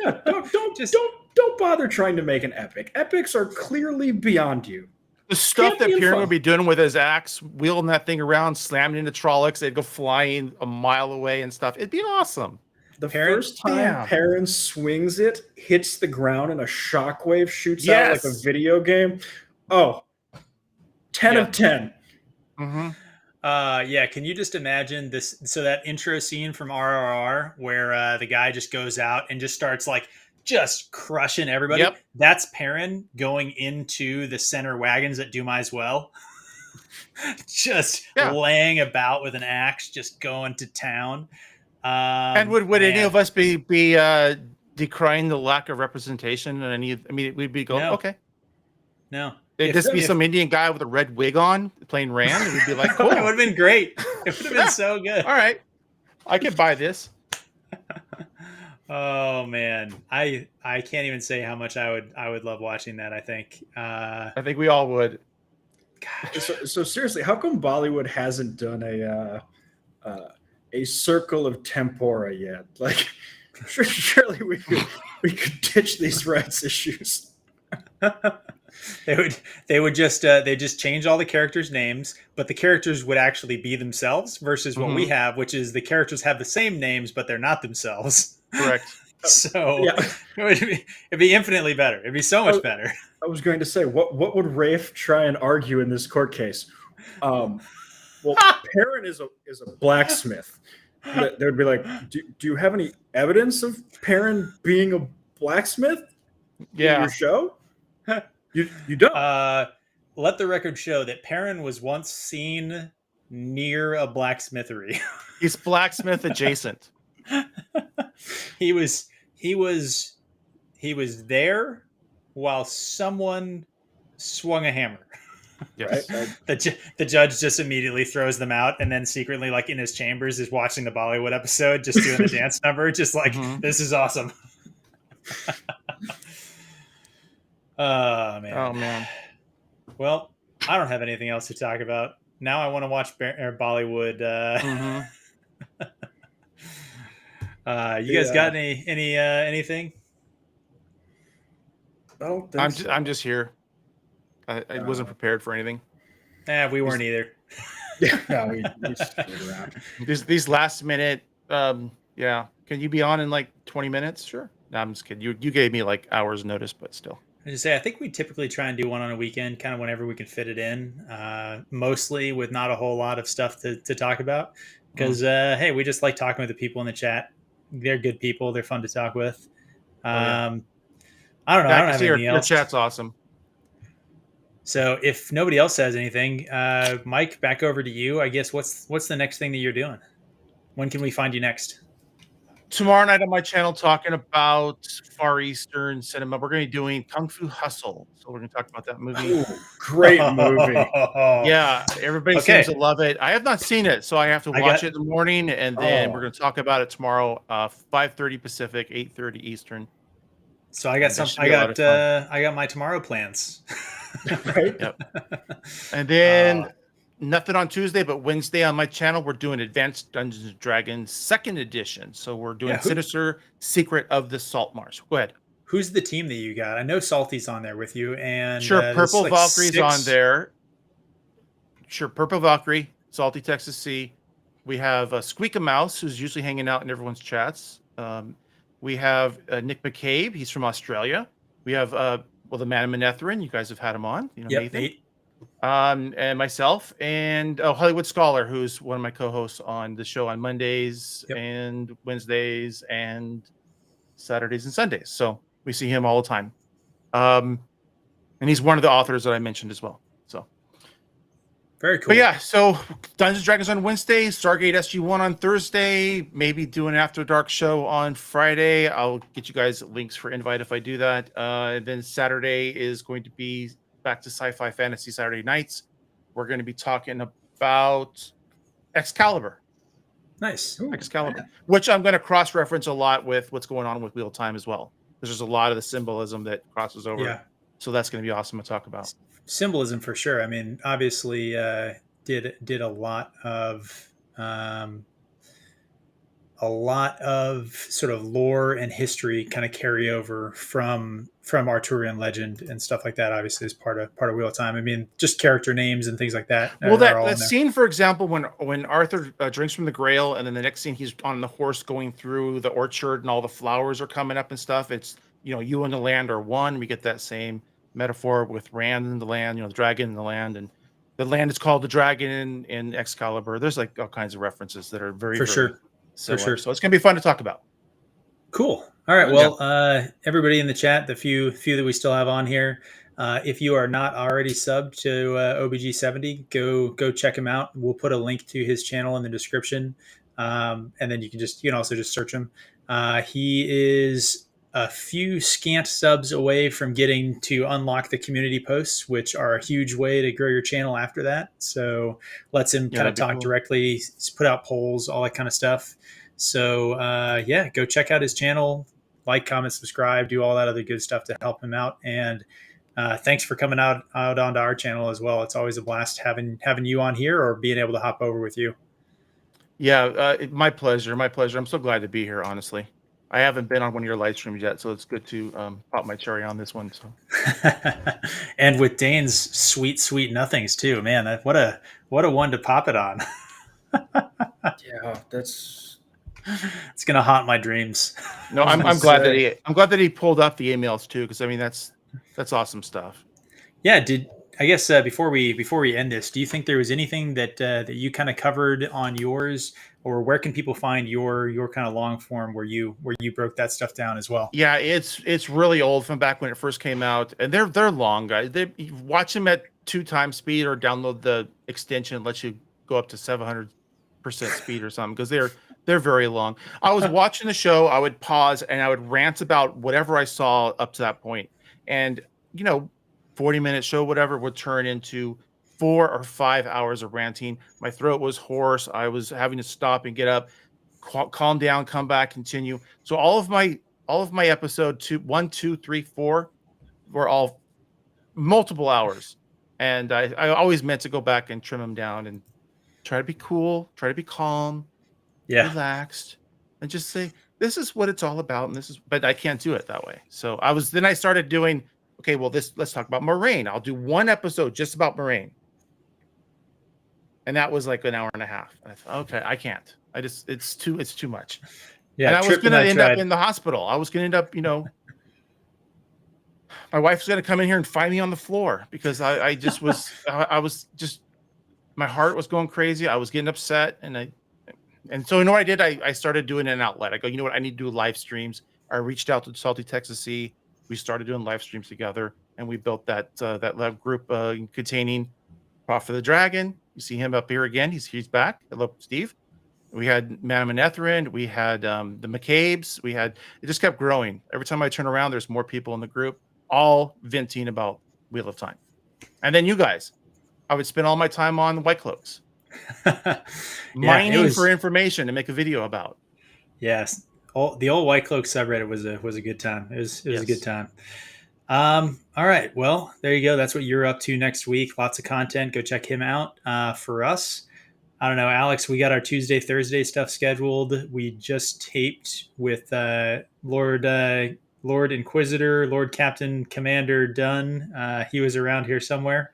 Yeah. Don't bother trying to make an epic. Epics are clearly beyond you. The stuff that Pierre would be doing with his axe, wheeling that thing around, slamming into Trollocs, they'd go flying a mile away and stuff. It'd be awesome. The first time Perrin swings it, hits the ground, and a shockwave shoots out like a video game. Oh, 10 of 10. Can you just imagine this? So that intro scene from RRR where the guy just goes out and just starts like just crushing everybody. Yep. That's Perrin going into the center wagons at Dumai's Well. Just laying about with an axe, just going to town. And would any of us be decrying the lack of representation? We'd be going, okay. No. It'd just be some Indian guy with a red wig on playing Rand, and we'd be like, cool. It would have been great. It would have been so good. All right, I could buy this. Oh man, I can't even say how much I would love watching that. I think we all would. So seriously, how come Bollywood hasn't done a circle of tempora yet? Like, surely we could ditch these rights issues. They would just they just change all the characters' names, but the characters would actually be themselves versus what we have, which is the characters have the same names but they're not themselves. Correct. So it'd be infinitely better. It'd be so much better. I was going to say, what would Rafe try and argue in this court case? Well, Perrin is a blacksmith. They would be like, do you have any evidence of Perrin being a blacksmith? Yeah. In your show? You don't. Let the record show that Perrin was once seen near a blacksmithery. He's blacksmith adjacent. He was there while someone swung a hammer. Yes. Right? The judge just immediately throws them out, and then secretly, like in his chambers, is watching the Bollywood episode, just doing the dance number, just like this is awesome. Oh man. Well, I don't have anything else to talk about. Now I want to watch Bollywood. You guys got anything? I don't think I'm just here. I wasn't prepared for anything. We weren't either. Yeah, we just around. These last minute. Yeah. Can you be on in like 20 minutes? Sure. No, I'm just kidding. You gave me like hours notice, but still. I just say I think we typically try and do one on a weekend, kind of whenever we can fit it in. Mostly with not a whole lot of stuff to talk about, because hey, we just like talking with the people in the chat. They're good people. They're fun to talk with. I don't know. I don't have anything else. Your chat's awesome. So if nobody else says anything, Mike, back over to you. I guess what's the next thing that you're doing? When can we find you next? Tomorrow night on my channel, talking about Far Eastern cinema. We're going to be doing Kung Fu Hustle. So we're going to talk about that movie. Ooh, great movie. Yeah, everybody seems to love it. I have not seen it, so I have to watch it in the morning, and then we're going to talk about it tomorrow, 5:30 Pacific, 8:30 Eastern. So I got my tomorrow plans. Right. Yep. And then nothing on Tuesday, but Wednesday on my channel, we're doing Advanced Dungeons and Dragons 2nd edition. So we're doing Sinister Secret of the Salt Marsh. Go ahead. Who's the team that you got? I know Salty's on there with you, and sure, Purple Valkyrie's on there. Sure, Purple Valkyrie, Salty Texas Sea. We have Squeak a Mouse, who's usually hanging out in everyone's chats. We have Nick McCabe. He's from Australia. We have the Man of Manethrin. You guys have had him on. You know, Nathan. And myself, and Hollywood Scholar, who's one of my co-hosts on the show on Mondays and Wednesdays and Saturdays and Sundays. So we see him all the time. And he's one of the authors that I mentioned as well. So very cool. But yeah, so Dungeons and Dragons on Wednesday, Stargate SG1 on Thursday, maybe do an After Dark show on Friday. I'll get you guys links for invite if I do that. And then Saturday is going to be back to Sci-Fi Fantasy Saturday nights. We're going to be talking about Excalibur. Nice. Excalibur, which I'm going to cross-reference a lot with what's going on with Wheel of Time as well. There's a lot of the symbolism that crosses over. Yeah. So that's going to be awesome to talk about. Symbolism for sure. I mean, obviously did a lot of sort of lore and history kind of carry over from Arturian legend and stuff like that. Obviously, as part of Wheel of Time. I mean, just character names and things like that. Well, that scene, for example, when Arthur drinks from the Grail, and then the next scene he's on the horse going through the orchard, and all the flowers are coming up and stuff. It's you and the land are one. We get that same metaphor with Rand and the land, the dragon and the land, and the land is called the dragon in Excalibur. There's like all kinds of references that are very sure. For sure. So it's going to be fun to talk about. Cool. All right. Well, everybody in the chat, the few that we still have on here, if you are not already subbed to OBG70, go check him out. We'll put a link to his channel in the description. And then you can also just search him. He is a few scant subs away from getting to unlock the community posts, which are a huge way to grow your channel after that. So lets him kind of talk directly, put out polls, all that kind of stuff. So yeah, go check out his channel, like, comment, subscribe, do all that other good stuff to help him out. And thanks for coming out onto our channel as well. It's always a blast having you on here or being able to hop over with you. Yeah, my pleasure. My pleasure. I'm so glad to be here, honestly. I haven't been on one of your live streams yet, so it's good to pop my cherry on this one. So, and with Dane's sweet nothings too, man. What a one to pop it on. Yeah, it's gonna haunt my dreams. No, I'm glad that he pulled up the emails too, because I mean that's awesome stuff. Yeah, I guess before we end this, do you think there was anything that that you kind of covered on yours, or where can people find your kind of long form where you broke that stuff down as well? Yeah, it's really old from back when it first came out, and they're long, guys. You watch them at 2x speed or download the extension, lets you go up to 700% speed or something, because they're very long. I was watching the show, I would pause and I would rant about whatever I saw up to that point, and 40-minute show, whatever, would turn into 4 or 5 hours of ranting. My throat was hoarse. I was having to stop and get up, calm down, come back, continue. So all of my episode 1, 2, 3, 4 were all multiple hours. And I always meant to go back and trim them down and try to be cool, try to be calm, relaxed, and just say, this is what it's all about. And but I can't do it that way. So then I started doing, okay, well, let's talk about Moraine. I'll do one episode just about Moraine. And that was like an hour and a half. And I thought, okay, I can't. It's too much. Yeah. And I was going to end up in the hospital. I was going to end up, my wife's going to come in here and find me on the floor because I just was, I was just, my heart was going crazy. I was getting upset. And so, what I did? I started doing an outlet. I go, you know what? I need to do live streams. I reached out to Salty Texas Sea. We started doing live streams together, and we built that lab group containing Prophet of the Dragon. You see him up here again. He's back. Hello, Steve. We had Madame Anethrin. We had the McCabe's. It just kept growing. Every time I turn around, there's more people in the group, all venting about Wheel of Time. And then you guys, I would spend all my time on White Cloaks, mining for information to make a video about. Yes. The old White Cloak subreddit was a good time. It was a good time. All right. Well, there you go. That's what you're up to next week. Lots of content. Go check him out. For us, I don't know, Alex, we got our Tuesday, Thursday stuff scheduled. We just taped with Lord Inquisitor, Lord Captain Commander Dunn. He was around here somewhere.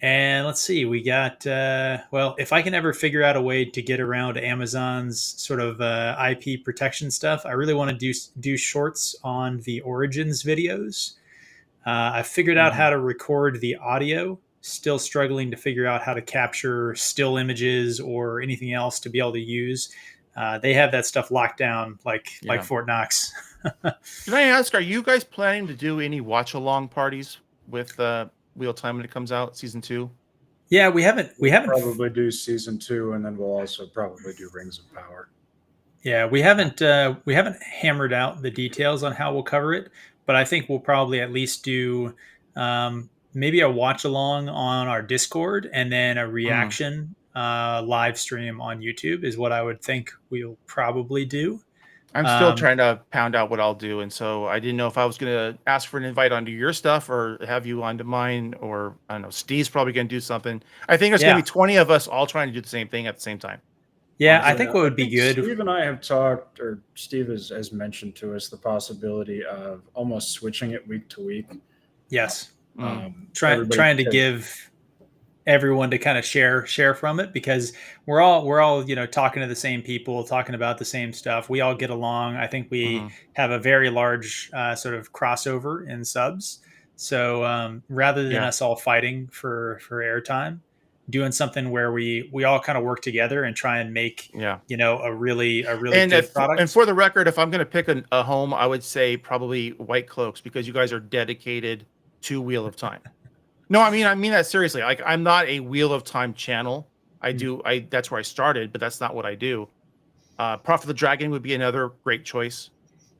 And let's see, we got, well, if I can ever figure out a way to get around Amazon's sort of IP protection stuff, I really want to do shorts on the Origins videos. I figured out how to record the audio, still struggling to figure out how to capture still images or anything else to be able to use. They have that stuff locked down like Fort Knox. Can I ask, are you guys planning to do any watch-along parties with Wheel of Time when it comes out, season 2? Yeah, we haven't probably do season 2, and then we'll also probably do Rings of Power. Yeah, we haven't hammered out the details on how we'll cover it, but I think we'll probably at least do maybe a watch along on our Discord and then a reaction live stream on YouTube is what I would think we'll probably do. I'm still trying to pound out what I'll do, and so I didn't know if I was going to ask for an invite onto your stuff or have you onto mine, or I don't know. Steve's probably going to do something. I think there's going to be 20 of us all trying to do the same thing at the same time. Yeah, honestly, I think what would be good. Steve and I have talked, or Steve has mentioned to us the possibility of almost switching it week to week. Yes, trying to give everyone to kind of share from it, because we're all talking to the same people, talking about the same stuff. We all get along. I think we have a very large sort of crossover in subs. So rather than us all fighting for airtime, doing something where we all kind of work together and try and make a really good product. And for the record, if I'm going to pick a home, I would say probably White Cloaks, because you guys are dedicated to Wheel of Time. No, I mean that seriously. Like, I'm not a Wheel of Time channel. That's where I started, but that's not what I do. Prophet of the Dragon would be another great choice.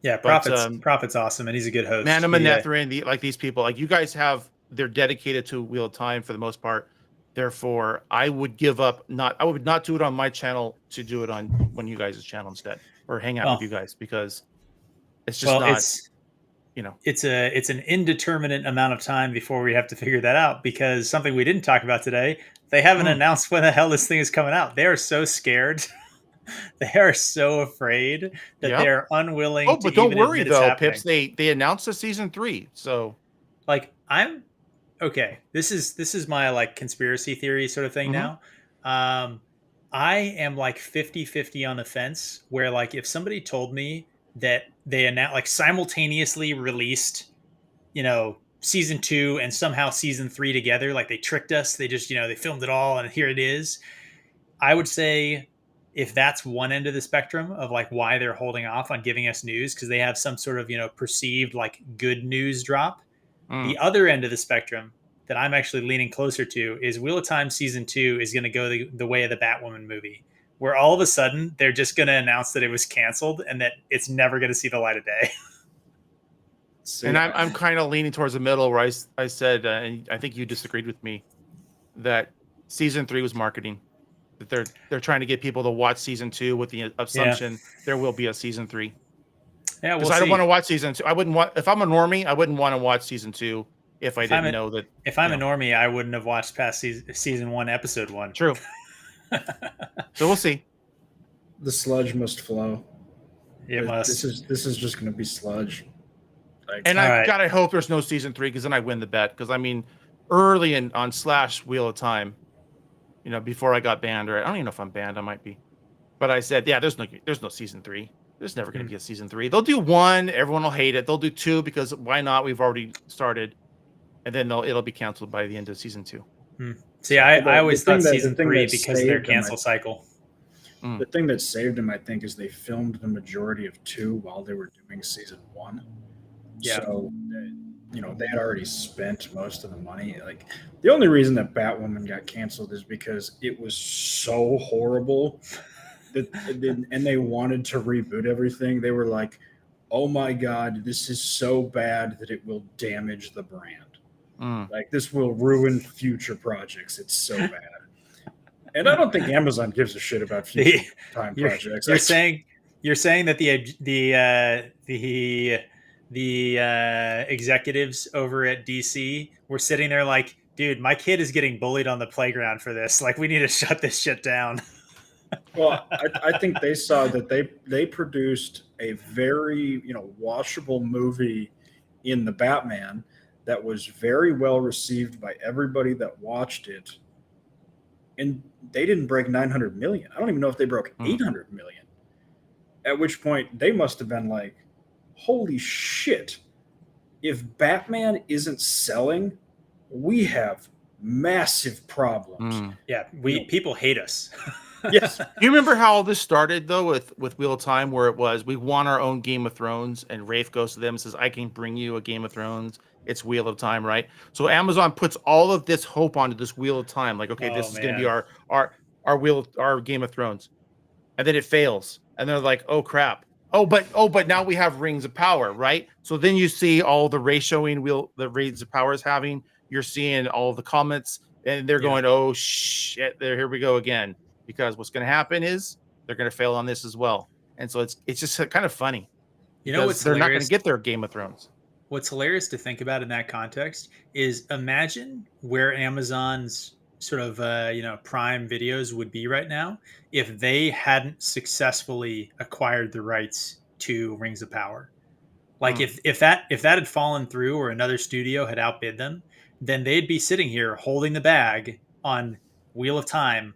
Yeah, Prophet's awesome, and he's a good host. Manam and Netherin, like these people, like you guys they're dedicated to Wheel of Time for the most part. Therefore, I would I would not do it on my channel to do it on one of you guys' channel instead, or hang out with you guys, because it's just it's an indeterminate amount of time before we have to figure that out, because something we didn't talk about today, they haven't announced when the hell this thing is coming out. They are so scared. They are so afraid that they're unwilling. But don't worry though, Pips. They announced the season 3, so like I'm okay. This is my like conspiracy theory sort of thing now. I am like 50-50 on the fence, where like if somebody told me that they announced like simultaneously released, season 2 and somehow season 3 together, like they tricked us, they just they filmed it all and here it is, I would say, if that's one end of the spectrum of like why they're holding off on giving us news, because they have some sort of perceived like good news drop, the other end of the spectrum that I'm actually leaning closer to is Wheel of Time season 2 is going to go the way of the Batwoman movie, where all of a sudden they're just going to announce that it was canceled and that it's never going to see the light of day. And I'm kind of leaning towards the middle, where I said, and I think you disagreed with me, that season 3 was marketing. That they're trying to get people to watch season 2 with the assumption there will be a season 3. Yeah, because I don't want to watch season 2. I wouldn't want, if I'm a normie, I wouldn't want to watch season 2 if I didn't know that. If I'm a normie, I wouldn't have watched past season 1, episode 1. True. So we'll see. The sludge must flow. It must. This is just going to be sludge. And I hope there's no season 3, because then I win the bet. Because I mean, early on / Wheel of Time, before I got banned, or I don't even know if I'm banned, I might be. But I said, yeah, there's no season 3. There's never going to be a season 3. They'll do 1, everyone will hate it. They'll do 2 because why not? We've already started, and then it'll be canceled by the end of season 2. See, I always thought season 3 because of their cancel cycle. The thing that saved them, I think, is they filmed the majority of 2 while they were doing season 1. Yeah. So, they had already spent most of the money. Like, the only reason that Batwoman got canceled is because it was so horrible and they wanted to reboot everything. They were like, oh my God, this is so bad that it will damage the brand. Like, this will ruin future projects. It's so bad. And I don't think Amazon gives a shit about future time projects. You're saying that the executives over at DC were sitting there like, dude, my kid is getting bullied on the playground for this. Like, we need to shut this shit down. Well, I think they saw that they produced a very watchable movie in the Batman that was very well received by everybody that watched it, and they didn't break 900 million. I don't even know if they broke 800 million. At which point they must have been like, holy shit, if Batman isn't selling, we have massive problems. Yeah, people hate us. Yes. You remember how all this started though with Wheel of Time, where it was, we want our own Game of Thrones, and Rafe goes to them and says, I can bring you a Game of Thrones. It's Wheel of Time, right? So Amazon puts all of this hope onto this Wheel of Time, like, okay, this is going to be our Game of Thrones, and then it fails, and they're like, oh crap. But now we have Rings of Power, right? So then you see all the ratioing the Rings of Power is having. You're seeing all the comments, and they're going, oh shit, here we go again. Because what's going to happen is they're going to fail on this as well. And so it's just kind of funny. What's they're not going to get their Game of Thrones. What's hilarious to think about in that context is, imagine where Amazon's sort of Prime videos would be right now if they hadn't successfully acquired the rights to Rings of Power. Like if that had fallen through, or another studio had outbid them, then they'd be sitting here holding the bag on Wheel of Time.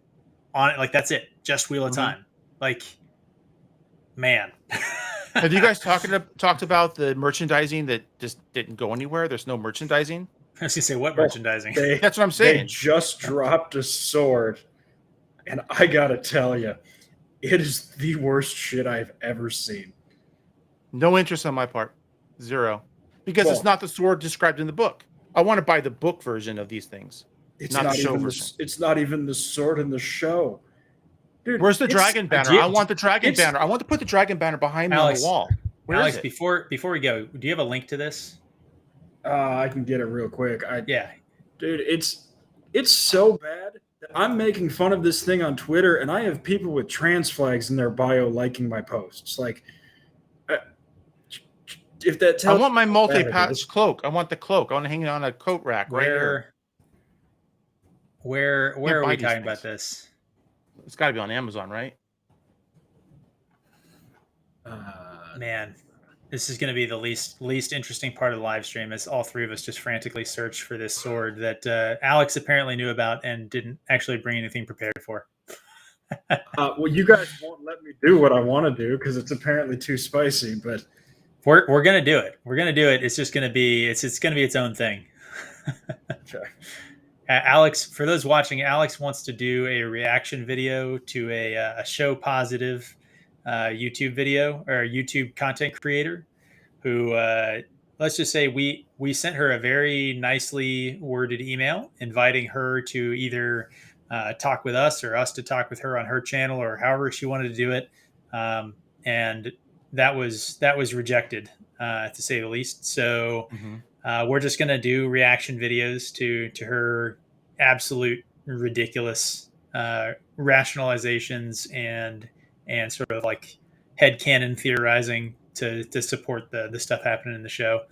On it, like, that's it, just Wheel of Time. Like, man. Have you guys talked about the merchandising that just didn't go anywhere? There's no merchandising. I was gonna say, what merchandising? That's what I'm saying. They just dropped a sword, and I gotta tell you, it is the worst shit I've ever seen. No interest on my part, 0, because it's not the sword described in the book. I want to buy the book version of these things. It's not even the sword in the show. Dude, where's the dragon banner? I want the dragon banner. I want to put the dragon banner behind me on the wall. Where Alex, is it? before we go, do you have a link to this? I can get it real quick. Yeah. Dude, it's so bad that I'm making fun of this thing on Twitter, and I have people with trans flags in their bio liking my posts. Like, uh, if that I tells want my you how bad it multi-patch is. cloak. I want the cloak. I want to hang it on a coat rack right here. Where Can't are buy we these talking about things. this? It's got to be on Amazon, right? Man, this is going to be the least interesting part of the live stream, as all three of us just frantically search for this sword that Alex apparently knew about and didn't actually bring anything prepared for. Well, you guys won't let me do what I want to do because it's apparently too spicy. But we're gonna do it. We're gonna do it. It's just gonna be it's gonna be its own thing. okay. Alex, for those watching, Alex wants to do a reaction video to a show positive YouTube video or a YouTube content creator who let's just say we sent her a very nicely worded email inviting her to either talk with us or us to talk with her on her channel or however she wanted to do it, and that was rejected to say the least. So we're just going to do reaction videos to her absolute ridiculous rationalizations and sort of like headcanon theorizing to support the stuff happening in the show.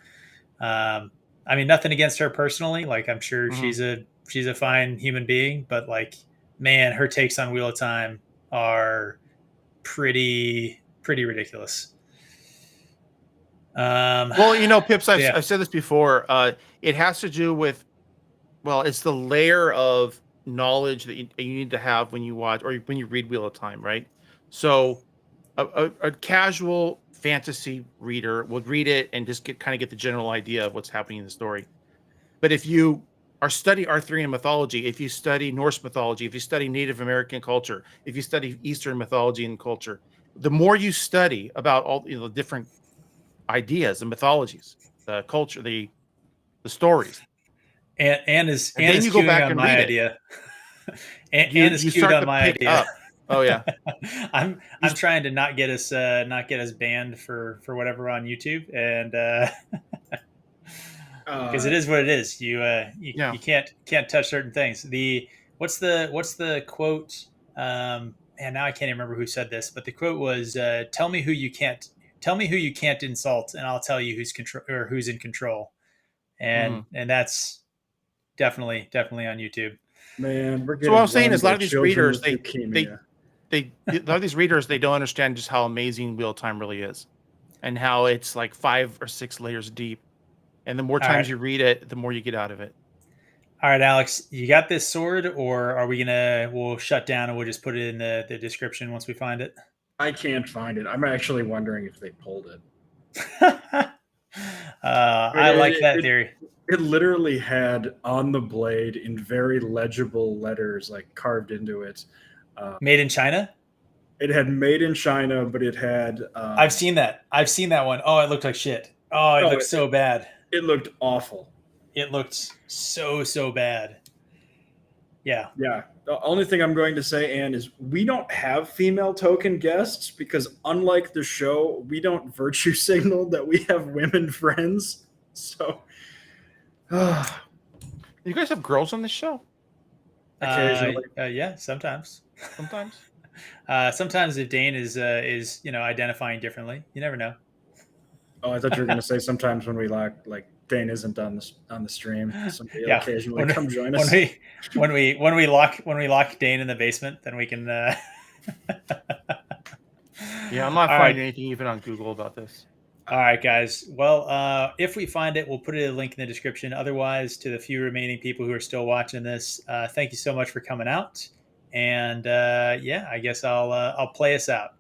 I mean, nothing against her personally. Like, I'm sure she's a fine human being, but like, man, her takes on Wheel of Time are pretty ridiculous. Well, you know, Pips, I've said this before. It has to do with, well, it's the layer of knowledge that you need to have when you watch or when you read Wheel of Time, right? So a casual fantasy reader would read it and just kind of get the general idea of what's happening in the story. But if you study Arthurian mythology, if you study Norse mythology, if you study Native American culture, if you study Eastern mythology and culture, the more you study about all the different ideas, the mythologies, the culture, the stories, and then you go back and my read idea. it. and is queued on my idea. Up. Oh yeah. I'm trying to not get us banned for whatever on YouTube, and because it is what it is. You can't touch certain things. What's the quote? And now I can't even remember who said this, but the quote was, tell me who you can't insult, and I'll tell you who's in control. And that's definitely on YouTube. Man, so what I'm saying is a lot of these readers a lot of these readers, they don't understand just how amazing Wheel of Time really is, and how it's like 5 or 6 layers deep. And the more times you read it, the more you get out of it. All right, Alex, you got this sword, or are we we'll shut down and we'll just put it in the description once we find it? I can't find it. I'm actually wondering if they pulled it. I like that theory. It literally had on the blade in very legible letters, like carved into it. Made in China? It had made in China, but it had... I've seen that. I've seen that one. Oh, it looked like shit. Oh, it looked so bad. It looked awful. It looked so bad. Yeah. Yeah. The only thing I'm going to say, Anne, is we don't have female token guests because unlike the show, we don't virtue signal that we have women friends. So... You guys have girls on this show? Occasionally. Yeah, sometimes. Sometimes. Sometimes if Dane is identifying differently, you never know. Oh, I thought you were going to say sometimes when we like Dane isn't on the stream. Somebody will occasionally come join us. When we lock Dane in the basement, then we can. Yeah, I'm not finding anything even on Google about this. All right, guys. Well, if we find it, we'll put a link in the description. Otherwise, to the few remaining people who are still watching this, thank you so much for coming out. And I guess I'll play us out.